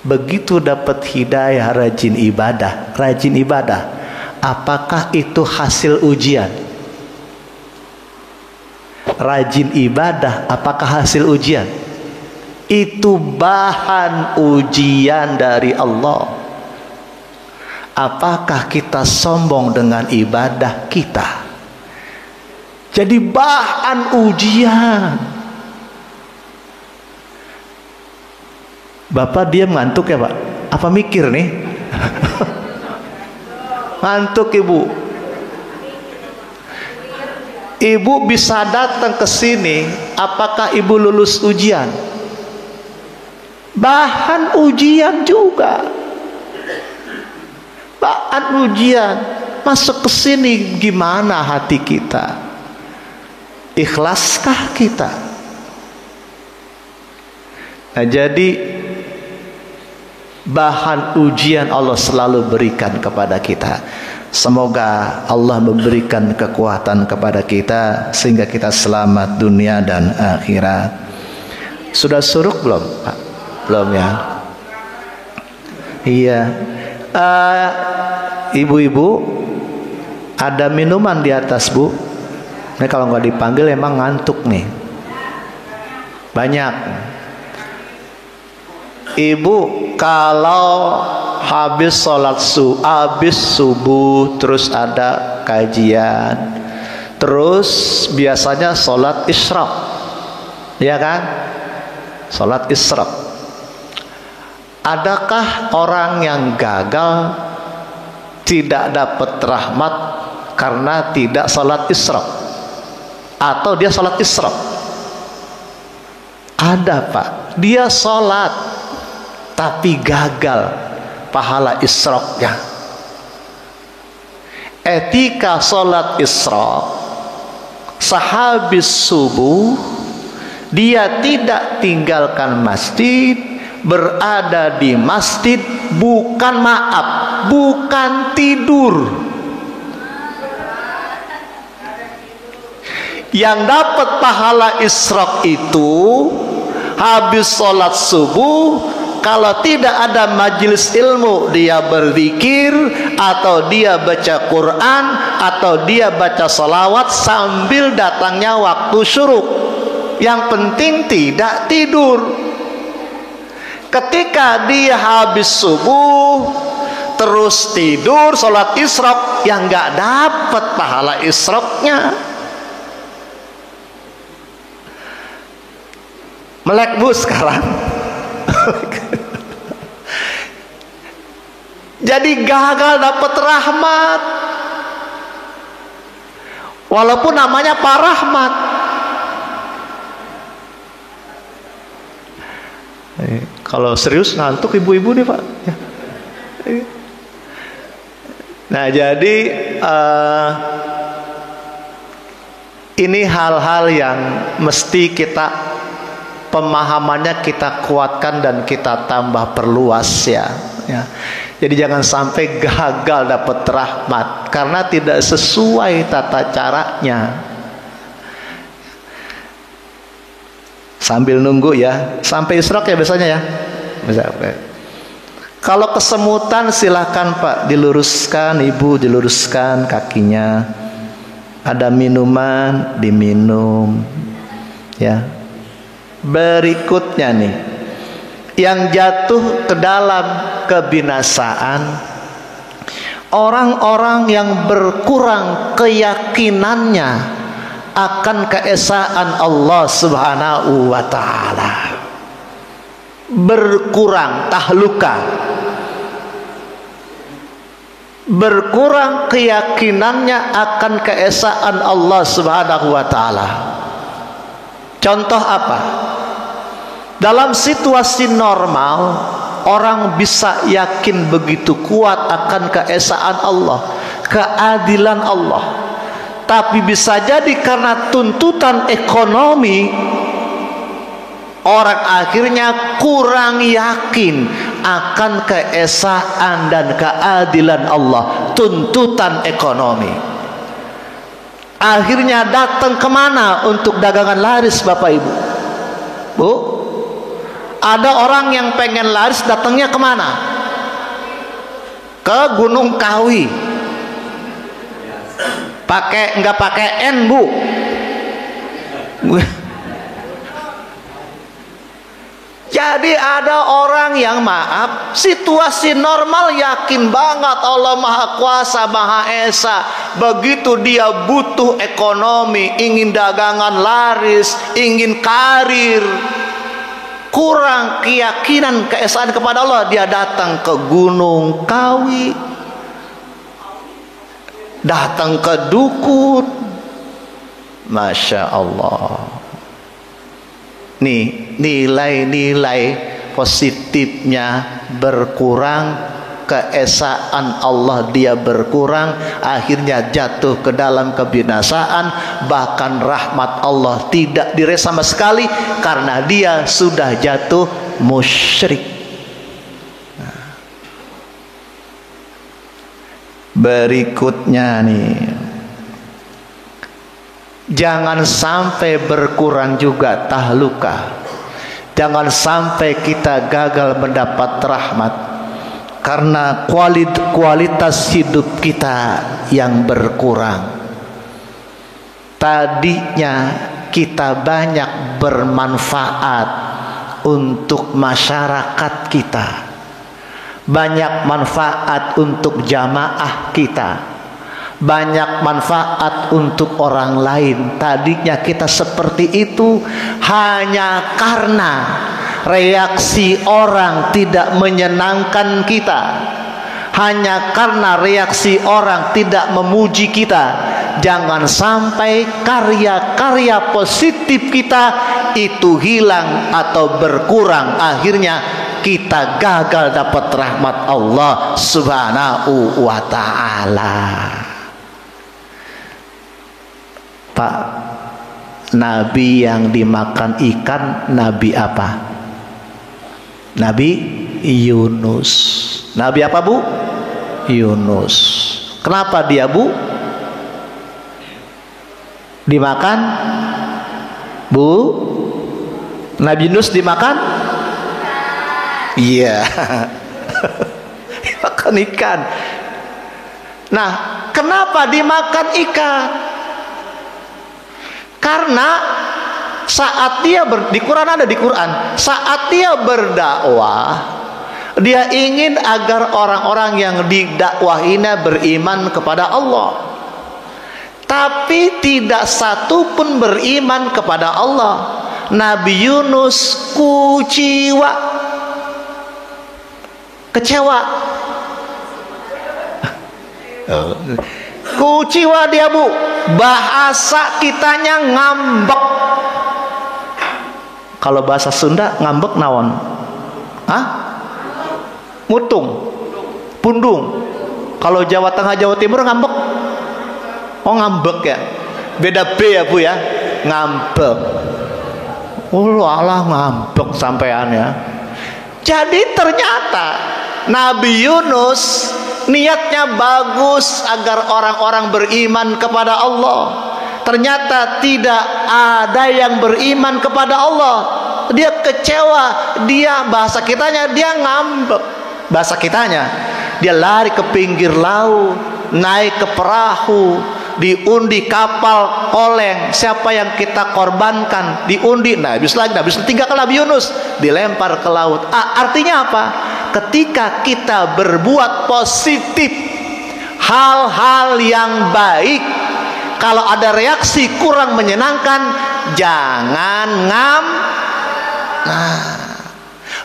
Begitu dapat hidayah rajin ibadah, apakah itu hasil ujian? Rajin ibadah apakah hasil ujian? Itu bahan ujian dari Allah. apakah kita sombong dengan ibadah kita? Jadi bahan ujian. Bapak diam ngantuk ya Pak? Apa mikir nih? Ngantuk Ibu. Ibu bisa datang ke sini, apakah Ibu lulus ujian? Bahan ujian juga. Bahan ujian. Masuk ke sini gimana hati kita? Ikhlaskah kita? Nah, jadi bahan ujian Allah selalu berikan kepada kita. Semoga Allah memberikan kekuatan kepada kita sehingga kita selamat dunia dan akhirat. Sudah suruk belum Pak? Belum ya? Iya. Ibu-ibu, ada minuman di atas Bu. Ini kalau nggak dipanggil emang ngantuk nih. Banyak. Ibu kalau habis habis subuh terus ada kajian, terus biasanya sholat isyraq, ya kan? Sholat isyraq. Adakah orang yang gagal tidak dapat rahmat karena tidak sholat isyraq, atau dia sholat isyraq? Ada Pak, dia sholat tapi gagal pahala isyraqnya. Etika sholat isyraq, sehabis subuh dia tidak tinggalkan masjid, berada di masjid, bukan tidur. Yang dapat pahala isyraq itu habis sholat subuh, kalau tidak ada majelis ilmu, dia berzikir, atau dia baca Quran, atau dia baca salawat sambil datangnya waktu syuruk. Yang penting tidak tidur. Ketika dia habis subuh terus tidur sholat isyraq, yang nggak dapat pahala isyraqnya. Melek Bu sekarang. Jadi gagal dapat rahmat, walaupun namanya Pak Rahmat. Kalau serius ngantuk ibu-ibu nih Pak. Nah, jadi ini hal-hal yang mesti kita pemahamannya kita kuatkan dan kita tambah perluas ya. Jadi jangan sampai gagal dapat rahmat karena tidak sesuai tata caranya. Sambil nunggu ya, sampai isyraq ya biasanya ya. Kalau kesemutan silakan Pak diluruskan, Ibu diluruskan kakinya. Ada minuman diminum ya. Berikutnya nih, yang jatuh ke dalam kebinasaan, orang-orang yang berkurang keyakinannya akan keesaan Allah Subhanahu wa ta'ala. Berkurang tahluka, berkurang keyakinannya akan keesaan Allah Subhanahu wa ta'ala. Contoh apa? Dalam situasi normal, orang bisa yakin begitu kuat akan keesaan Allah, keadilan Allah. Tapi bisa jadi karena tuntutan ekonomi, orang akhirnya kurang yakin akan keesaan dan keadilan Allah. Tuntutan ekonomi, akhirnya datang kemana untuk dagangan laris Bapak Ibu? Bu, ada orang yang pengen laris datangnya kemana? Ke Gunung Kawi. Nggak pakai N Bu. Jadi ada orang yang maaf, situasi normal yakin banget Allah Maha Kuasa, Maha Esa. Begitu dia butuh ekonomi, ingin dagangan laris, ingin karir, kurang keyakinan keesaan kepada Allah, dia datang ke Gunung Kawi, datang ke dukun. Masya Allah. Nih, nilai-nilai positifnya berkurang, keesaan Allah dia berkurang, akhirnya jatuh ke dalam kebinasaan. Bahkan rahmat Allah tidak diraih sama sekali karena dia sudah jatuh musyrik. Berikutnya nih, jangan sampai berkurang juga tahluka. Jangan sampai kita gagal mendapat rahmat karena kualitas hidup kita yang berkurang. Tadinya kita banyak bermanfaat untuk masyarakat kita, banyak manfaat untuk jamaah kita, banyak manfaat untuk orang lain. Tadinya kita seperti itu hanya karena reaksi orang tidak menyenangkan kita, hanya karena reaksi orang tidak memuji kita. Jangan sampai karya-karya positif kita itu hilang atau berkurang, akhirnya kita gagal dapat rahmat Allah Subhanahu wa ta'ala. Pak, nabi yang dimakan ikan nabi apa? Nabi Yunus. Nabi apa, Bu? Yunus. Kenapa dia, Bu, dimakan? Bu, Nabi Yunus dimakan? Iya. Dimakan ikan. Nah, kenapa dimakan ikan? Karena saat dia di Quran, ada di Quran, saat dia berdakwah, dia ingin agar orang-orang yang didakwahinya beriman kepada Allah. Tapi tidak satu pun beriman kepada Allah. Nabi Yunus kecewa. Kuciwa dia, Bu. Bahasa kitanya ngambek. Kalau bahasa Sunda ngambek naon? Hah? Mutung, pundung. Kalau Jawa Tengah, Jawa Timur ngambek. Oh, ngambek ya. Beda B ya, Bu ya. Ngambek. Oh Allah, ngambek sampean ya. Jadi ternyata Nabi Yunus niatnya bagus agar orang-orang beriman kepada Allah. Ternyata tidak ada yang beriman kepada Allah. Dia kecewa, dia bahasa kitanya dia ngambek. Bahasa kitanya dia lari ke pinggir laut, naik ke perahu, diundi kapal oleng. Siapa yang kita korbankan? Diundi. Nah, habis tinggal ke Nabi Yunus, dilempar ke laut. Artinya apa? Ketika kita berbuat positif, hal-hal yang baik, kalau ada reaksi kurang menyenangkan, jangan Nah,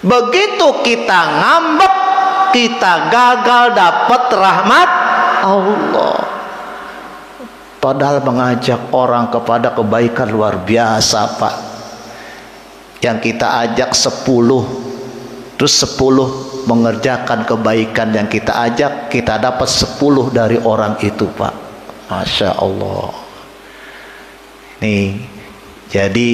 begitu kita ngambek, kita gagal dapat rahmat Allah. Padahal mengajak orang kepada kebaikan luar biasa, Pak. Yang kita ajak 10, terus 10 mengerjakan kebaikan yang kita ajak, kita dapat 10 dari orang itu, Pak. Masya Allah. Nih, jadi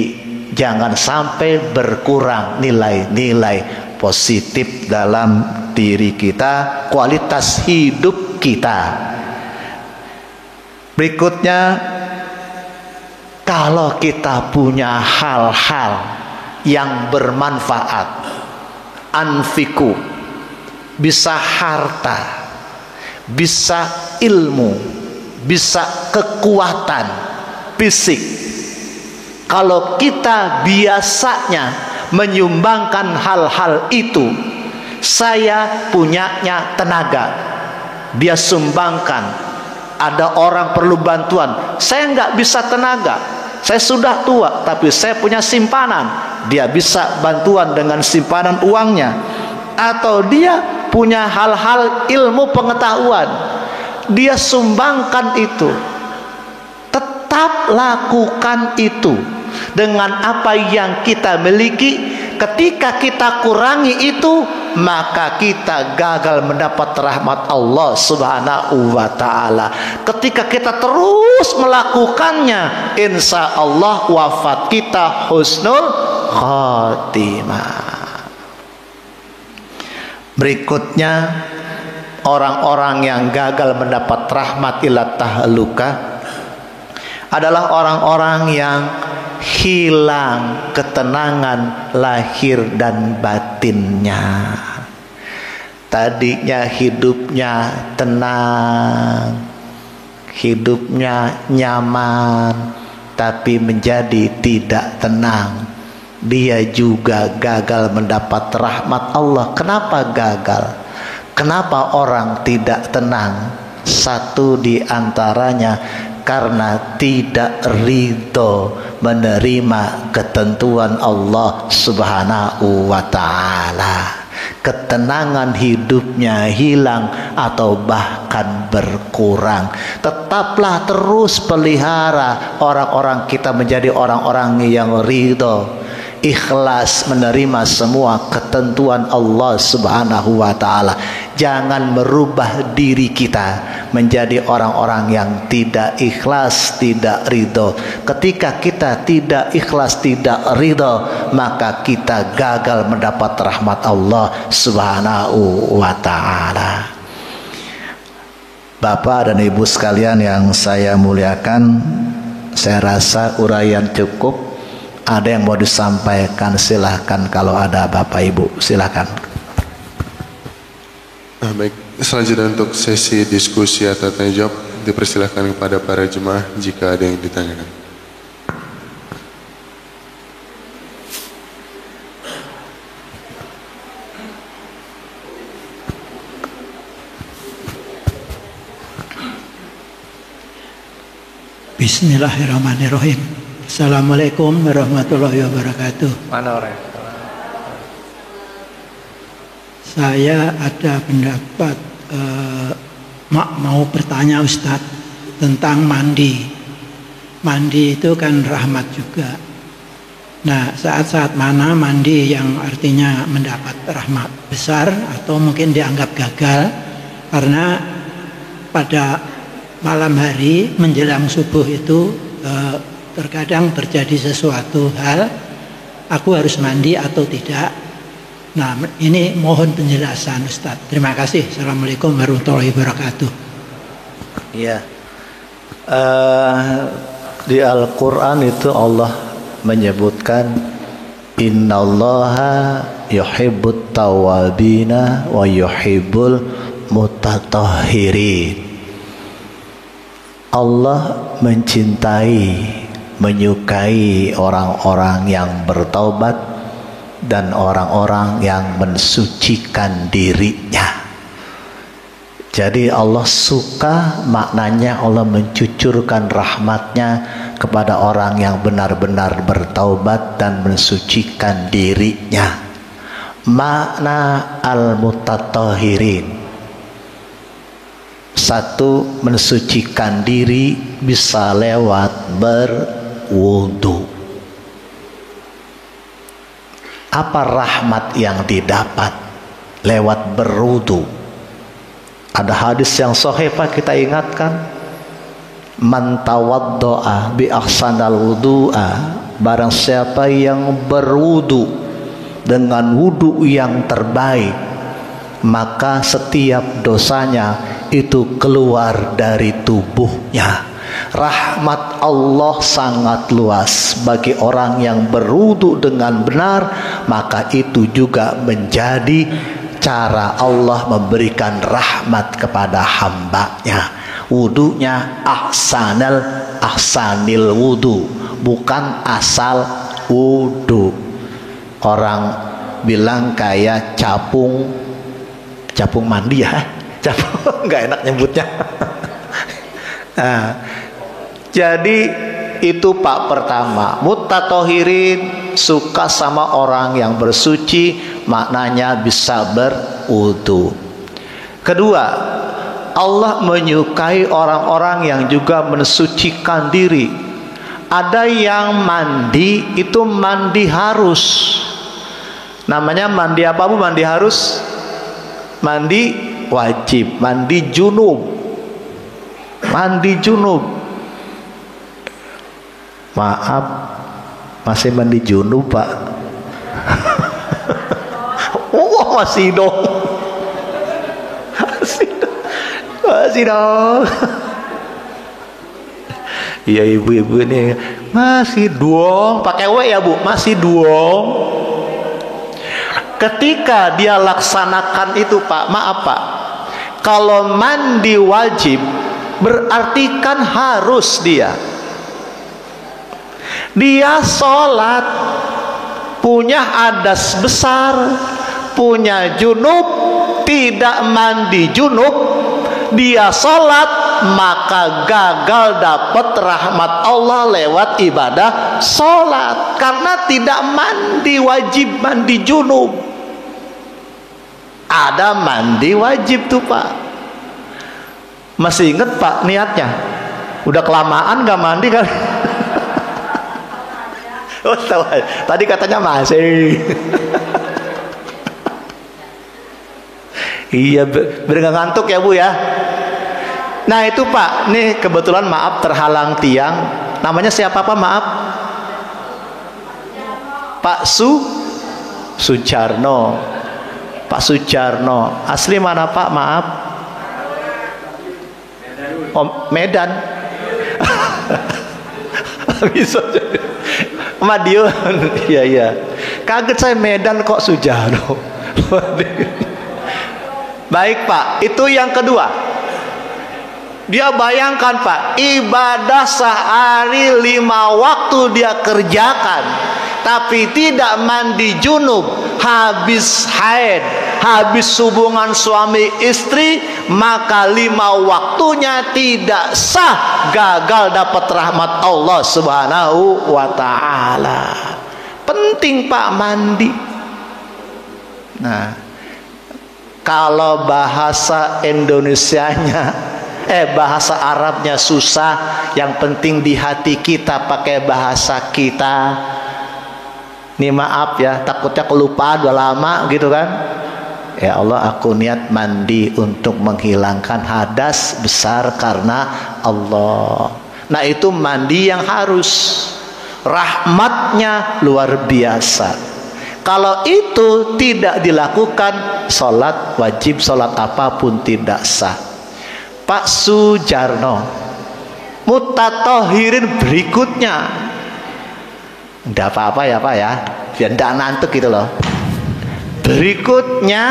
jangan sampai berkurang nilai-nilai positif dalam diri kita, kualitas hidup kita. Berikutnya, kalau kita punya hal-hal yang bermanfaat, anfiku, bisa harta, bisa ilmu, bisa kekuatan fisik. Kalau kita biasanya menyumbangkan hal-hal itu. Saya punyanya tenaga, dia sumbangkan. Ada orang perlu bantuan, saya nggak bisa tenaga, saya sudah tua, tapi saya punya simpanan, dia bisa bantuan dengan simpanan uangnya. Atau dia punya hal-hal ilmu pengetahuan, dia sumbangkan itu. Tetap lakukan itu dengan apa yang kita miliki. Ketika kita kurangi itu, maka kita gagal mendapat rahmat Allah Subhanahu wa ta'ala. Ketika kita terus melakukannya, insya Allah wafat kita husnul khatimah. Berikutnya, orang-orang yang gagal mendapat rahmat ila tahluka adalah orang-orang yang hilang ketenangan lahir dan batinnya. Tadinya hidupnya tenang, hidupnya nyaman, tapi menjadi tidak tenang. Dia juga gagal mendapat rahmat Allah. Kenapa gagal? Kenapa orang tidak tenang? Satu di antaranya karena tidak ridho menerima ketentuan Allah Subhanahu wa ta'ala. Ketenangan hidupnya hilang atau bahkan berkurang. Tetaplah terus pelihara orang-orang kita menjadi orang-orang yang ridho, ikhlas menerima semua ketentuan Allah Subhanahu wa ta'ala. Jangan merubah diri kita menjadi orang-orang yang tidak ikhlas, tidak ridho. Ketika kita tidak ikhlas, tidak ridho, maka kita gagal mendapat rahmat Allah Subhanahu wa ta'ala. Bapak dan Ibu sekalian yang saya muliakan, saya rasa uraian cukup. Ada yang mau disampaikan, silahkan. Kalau ada Bapak Ibu, silahkan. Baik, selanjutnya untuk sesi diskusi atau tanya jawab dipersilahkan kepada para jemaah jika ada yang ditanyakan. Bismillahirrahmanirrahim. Assalamualaikum warahmatullahi wabarakatuh. Mana orang? Saya ada pendapat, mau bertanya Ustadz tentang mandi. Mandi itu kan rahmat juga. Nah, saat-saat mana mandi yang artinya mendapat rahmat besar atau mungkin dianggap gagal karena pada malam hari menjelang subuh itu terkadang terjadi sesuatu hal, aku harus mandi atau tidak. Nah, ini mohon penjelasan Ustaz. Terima kasih. Assalamualaikum warahmatullahi wabarakatuh. Ya, di Al-Quran itu Allah menyebutkan innallaha yuhibbut tawabina wa yuhibbul mutatahhirin. Allah mencintai, menyukai orang-orang yang bertaubat dan orang-orang yang mensucikan dirinya. Jadi Allah suka, maknanya Allah mencucurkan rahmatnya kepada orang yang benar-benar bertaubat dan mensucikan dirinya. Makna al-mutatahhirin, satu, mensucikan diri bisa lewat berwudu. Apa rahmat yang didapat lewat berwudu? Ada hadis yang sahih Pak, kita ingatkan, man tawaddo'a bi ahsanal wudu'a, barang siapa yang berwudu dengan wudu yang terbaik, maka setiap dosanya itu keluar dari tubuhnya. Rahmat Allah sangat luas bagi orang yang berwudu dengan benar, maka itu juga menjadi cara Allah memberikan rahmat kepada hambanya. Wudunya ahsanil wudu, bukan asal wudu. Orang bilang kayak capung mandi ya, capung nggak enak nyebutnya. Nah, jadi itu Pak pertama, mutattohirin, suka sama orang yang bersuci, maknanya bisa berwudu. Kedua, Allah menyukai orang-orang yang juga mensucikan diri. Ada yang mandi itu mandi harus. Namanya mandi apa Bu? Mandi harus? Mandi wajib, mandi junub. Mandi junub. Maaf, masih mandi junub Pak. Oh masih dong. Masih dong. Iya ibu-ibu nih masih dong, pakai W ya Bu, masih dong. Ketika dia laksanakan itu Pak, maaf Pak, kalau mandi wajib berarti kan harus dia sholat, punya hadas besar, punya junub, tidak mandi junub, dia sholat, maka gagal dapat rahmat Allah lewat ibadah sholat, karena tidak mandi wajib, mandi junub. Ada mandi wajib tuh Pak. Masih inget Pak niatnya? Udah kelamaan gak mandi kan? Oh, tadi katanya masih. Iya, biar gak ngantuk ya Bu ya. Nah itu Pak, nih kebetulan maaf terhalang tiang. Namanya siapa Pak? Maaf, Pak Sujarno. Pak Sujarno. Asli mana Pak? Maaf. Oh, Medan. Bisa jadi Madiun. Iya. Kaget saya, Medan kok Sujarno. Baik Pak, itu yang kedua. Dia bayangkan Pak, ibadah sehari 5 waktu dia kerjakan, tapi tidak mandi junub, habis haid, habis hubungan suami istri, maka 5 waktunya tidak sah, gagal dapat rahmat Allah Subhanahu wa ta'ala. Penting Pak mandi. Nah, kalau bahasa Indonesianya, bahasa Arabnya susah, yang penting di hati kita pakai bahasa kita. Nih maaf ya, takutnya kelupaan udah lama gitu kan. Ya Allah, aku niat mandi untuk menghilangkan hadas besar karena Allah. Nah itu mandi yang harus, rahmatnya luar biasa. Kalau itu tidak dilakukan, sholat wajib, sholat apapun tidak sah. Pak Sujarno, mutattohirin berikutnya, tidak apa-apa ya Pak ya, biar tidak ngantuk gitu loh. Berikutnya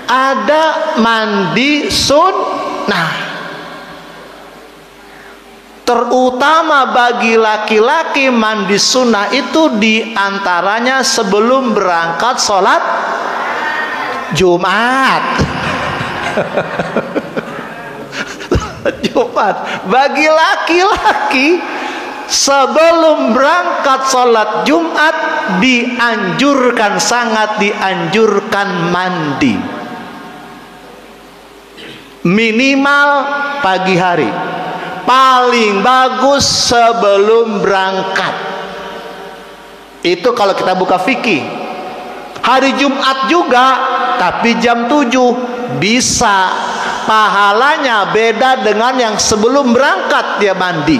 ada mandi sunnah. Terutama bagi laki-laki, mandi sunnah itu diantaranya sebelum berangkat sholat Jumat. Jumat bagi laki-laki sebelum berangkat sholat Jumat dianjurkan, sangat dianjurkan mandi minimal pagi hari, paling bagus sebelum berangkat. Itu kalau kita buka fikih. Hari Jumat juga, tapi jam 7 bisa. Pahalanya beda dengan yang sebelum berangkat dia mandi.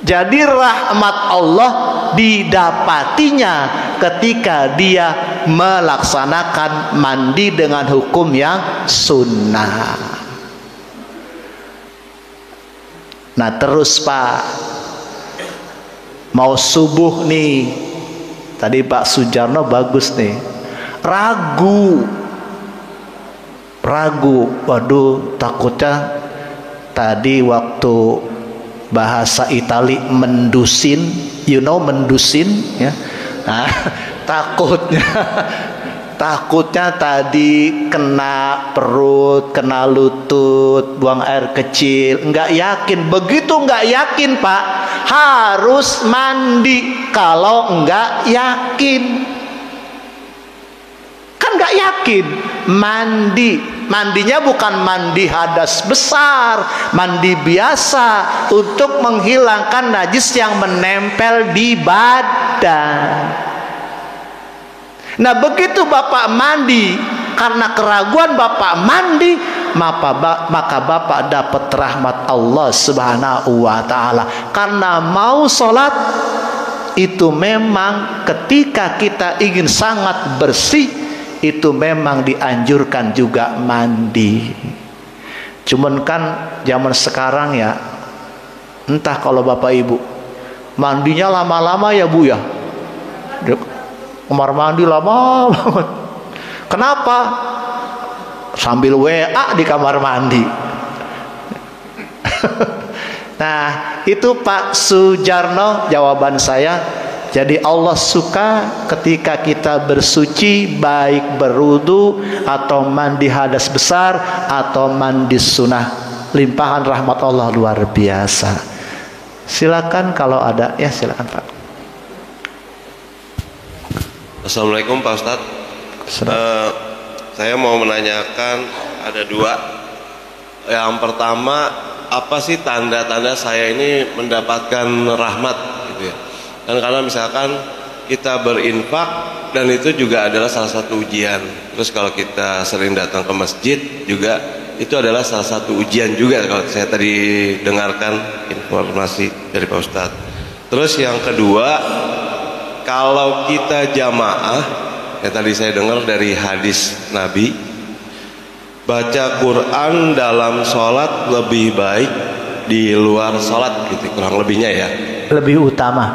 Jadi rahmat Allah didapatinya ketika dia melaksanakan mandi dengan hukum yang sunnah. Nah terus Pak, mau subuh nih, tadi Pak Sujarno bagus nih, ragu, waduh takutnya tadi waktu bahasa Itali mendusin, you know mendusin ya. Nah, takutnya tadi kena perut, kena lutut, buang air kecil, nggak yakin. Begitu nggak yakin Pak, harus mandi. Kalau nggak yakin, kan nggak yakin, mandinya bukan mandi hadas besar, mandi biasa untuk menghilangkan najis yang menempel di badan. Nah begitu Bapak mandi, karena keraguan Bapak mandi, maka Bapak dapat rahmat Allah Subhanahu wa ta'ala. Karena mau sholat itu memang ketika kita ingin sangat bersih, itu memang dianjurkan juga mandi. Cuman kan zaman sekarang ya, entah kalau Bapak Ibu mandinya lama-lama ya Bu ya, kamar mandi lama banget. Kenapa? Sambil WA di kamar mandi. Nah itu Pak Sujarno jawaban saya. Jadi Allah suka ketika kita bersuci, baik berwudu atau mandi hadas besar atau mandi sunnah. Limpahan rahmat Allah luar biasa. Silakan kalau ada, ya silakan Pak. Assalamualaikum Pak Ustadz. Saya mau menanyakan ada dua. Yang pertama, apa sih tanda-tanda saya ini mendapatkan rahmat gitu ya? Dan karena misalkan kita berinfak dan itu juga adalah salah satu ujian. Terus kalau kita sering datang ke masjid juga itu adalah salah satu ujian juga kalau saya tadi dengarkan informasi dari Pak Ustadz. Terus yang kedua, kalau kita jamaah, ya tadi saya dengar dari hadis Nabi, baca Quran dalam sholat lebih baik di luar sholat gitu, kurang lebihnya ya. Lebih utama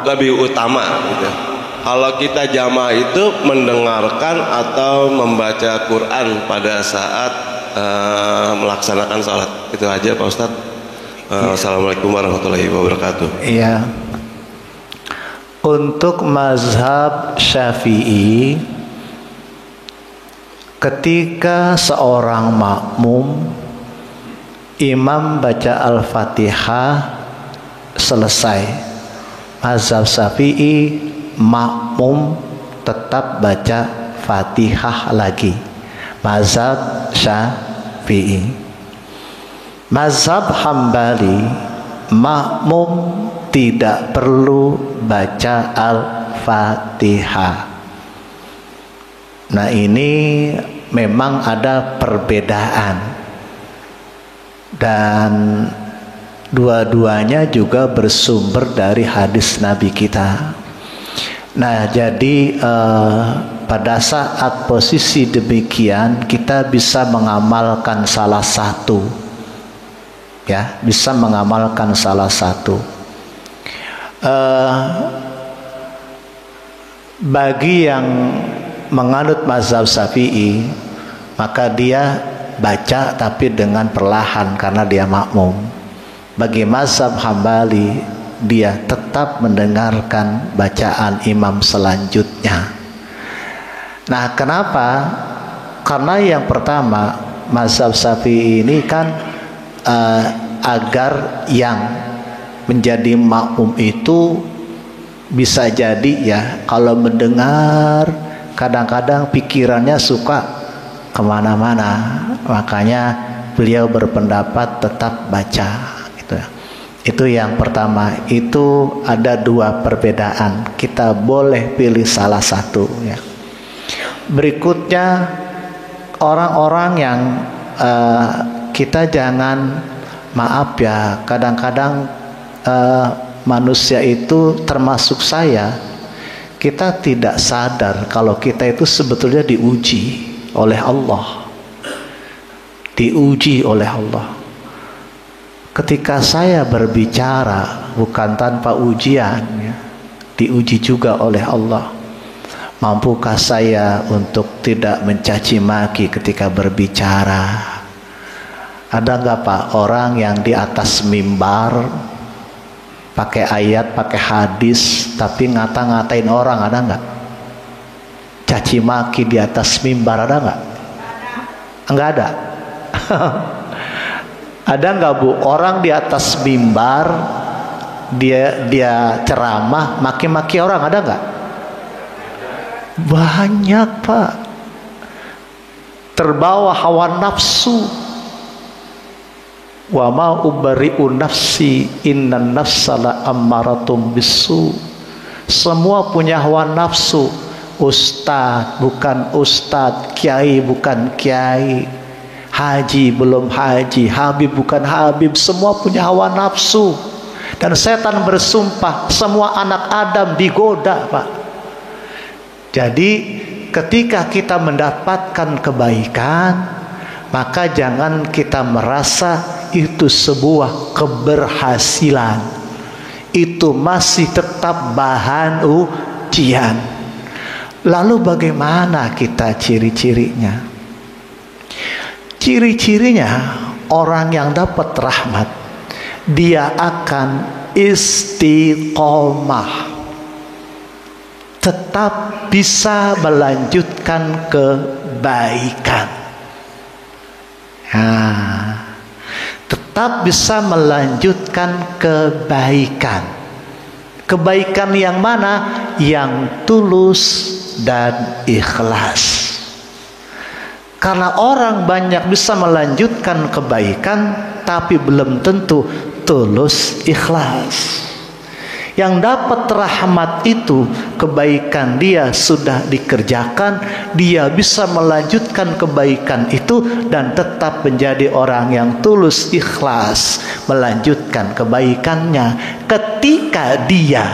gitu. Kalau kita jamaah itu mendengarkan atau membaca Quran pada saat melaksanakan sholat. Itu aja Pak Ustadz. Assalamualaikum warahmatullahi wabarakatuh. Iya. Untuk mazhab Syafi'i, ketika seorang makmum, imam baca Al-Fatihah selesai, mazhab Syafi'i makmum tetap baca Fatihah lagi. Mazhab Syafi'i. Mazhab Hambali, makmum tidak perlu baca Al-Fatihah. Nah ini memang ada perbedaan, dan dua-duanya juga bersumber dari hadis Nabi kita. Nah jadi pada saat posisi demikian kita bisa mengamalkan salah satu, ya, bisa mengamalkan salah satu. Bagi yang menganut mazhab Syafi'i, maka dia baca tapi dengan perlahan karena dia makmum. Bagi mazhab Hambali, dia tetap mendengarkan bacaan imam selanjutnya. Nah kenapa? Karena yang pertama, mazhab Syafi'i ini kan agar yang menjadi makmum itu bisa jadi ya, kalau mendengar kadang-kadang pikirannya suka kemana-mana, makanya beliau berpendapat tetap baca gitu. Itu yang pertama. Itu ada dua perbedaan, kita boleh pilih salah satu ya. Berikutnya, orang-orang yang kita jangan, maaf ya, kadang-kadang manusia itu termasuk saya, kita tidak sadar kalau kita itu sebetulnya diuji oleh Allah. Diuji oleh Allah. Ketika saya berbicara bukan tanpa ujian ya, diuji juga oleh Allah. Mampukah saya untuk tidak mencaci maki ketika berbicara? Ada nggak Pak orang yang di atas mimbar pakai ayat, pakai hadis, tapi ngata-ngatain orang, ada nggak? Caci maki di atas mimbar, ada nggak? Nggak ada. Ada nggak Bu, orang di atas mimbar dia ceramah maki-maki orang, ada nggak? Banyak Pak. Terbawa hawa nafsu. Wa ma ubari'u nafsi innan nafsa la ammaratum bisu. Semua punya hawa nafsu. Ustadz bukan ustadz, kiai bukan kiai, haji belum haji, habib bukan habib, semua punya hawa nafsu. Dan setan bersumpah semua anak Adam digoda Pak. Jadi ketika kita mendapatkan kebaikan, maka jangan kita merasa itu sebuah keberhasilan. Itu masih tetap bahan ujian. Lalu bagaimana kita ciri-cirinya? Ciri-cirinya orang yang dapat rahmat, dia akan istiqomah, tetap bisa melanjutkan kebaikan. Tetap bisa melanjutkan kebaikan. Kebaikan yang mana? Yang tulus dan ikhlas. Karena orang banyak bisa melanjutkan kebaikan, tapi belum tentu tulus ikhlas. Yang dapat rahmat itu kebaikan dia sudah dikerjakan, dia bisa melanjutkan kebaikan itu dan tetap menjadi orang yang tulus ikhlas melanjutkan kebaikannya. Ketika dia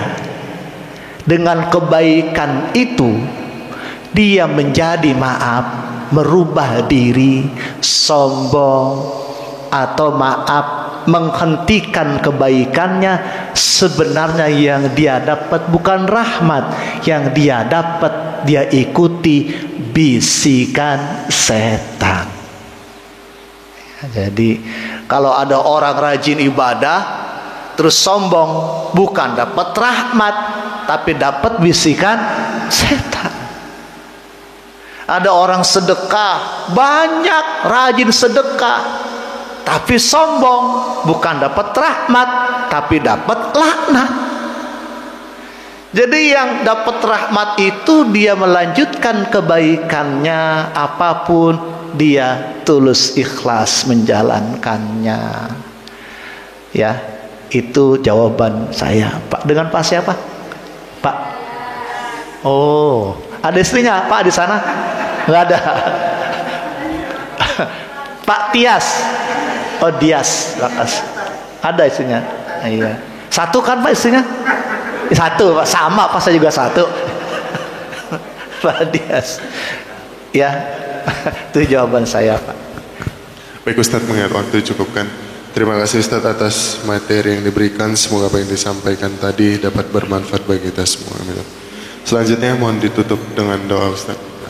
dengan kebaikan itu dia menjadi merubah diri, sombong, atau menghentikan kebaikannya, sebenarnya yang dia dapat bukan rahmat, yang dia dapat dia ikuti bisikan setan. Jadi kalau ada orang rajin ibadah terus sombong, bukan dapat rahmat tapi dapat bisikan setan. Ada orang sedekah banyak, rajin sedekah, tapi sombong, bukan dapat rahmat tapi dapat laknat. Jadi yang dapat rahmat itu dia melanjutkan kebaikannya, apapun dia tulus ikhlas menjalankannya. Ya, itu jawaban saya. Pak, dengan Pak siapa? Pak. Oh, ada istrinya Pak di sana? Nggak ada. Pak Tias. Oh, Dias. Ada istrinya. Iya. Satu kan Pak istrinya? Satu Pak, sama Pak, saya juga satu. Pak Dias. Ya, itu jawaban saya Pak. Baik Ustadz, mengingat waktu cukupkan. Terima kasih Ustadz atas materi yang diberikan. Semoga apa yang disampaikan tadi dapat bermanfaat bagi kita semua. Amin. Selanjutnya mohon ditutup dengan doa Ustadz.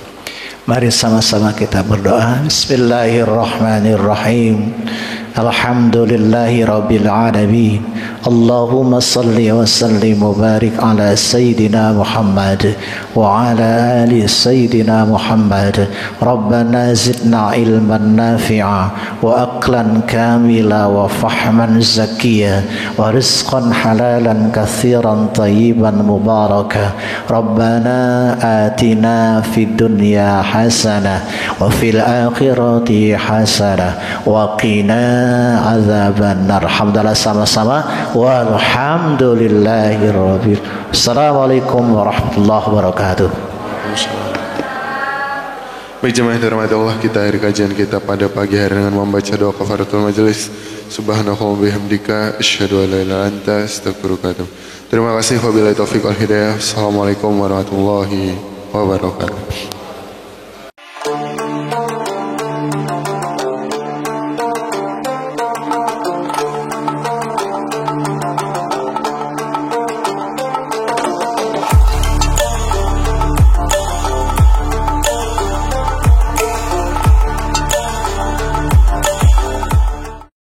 Mari sama-sama kita berdoa. Bismillahirrahmanirrahim. Alhamdulillahi rabbil alamin. Allahumma salli wa sallim wa barik ala Sayyidina Muhammad wa ala ali Sayyidina Muhammad. Rabbana zidna ilman nafi'a wa aqlan kamila wa fahman zakiya wa rizqan halalan kathiran tayyiban mubaraka. Rabbana atina fid dunya hasanah wa fil akhirati hasanah wa qina azabannar. Alhamdulillah sama-sama. Walhamdulillahirabbil. Assalamualaikum warahmatullahi wabarakatuh. Baik jemaah dirahmati Allah, kita akhiri kajian kita pada pagi hari dengan membaca doa kafaratul majelis. Subhanakallahumma bihamdika asyhadu an la ilaha illa anta astaghfiruka wa atubu. Terima kasih wabillahi taufiq wal hidayah. Assalamualaikum warahmatullahi wabarakatuh.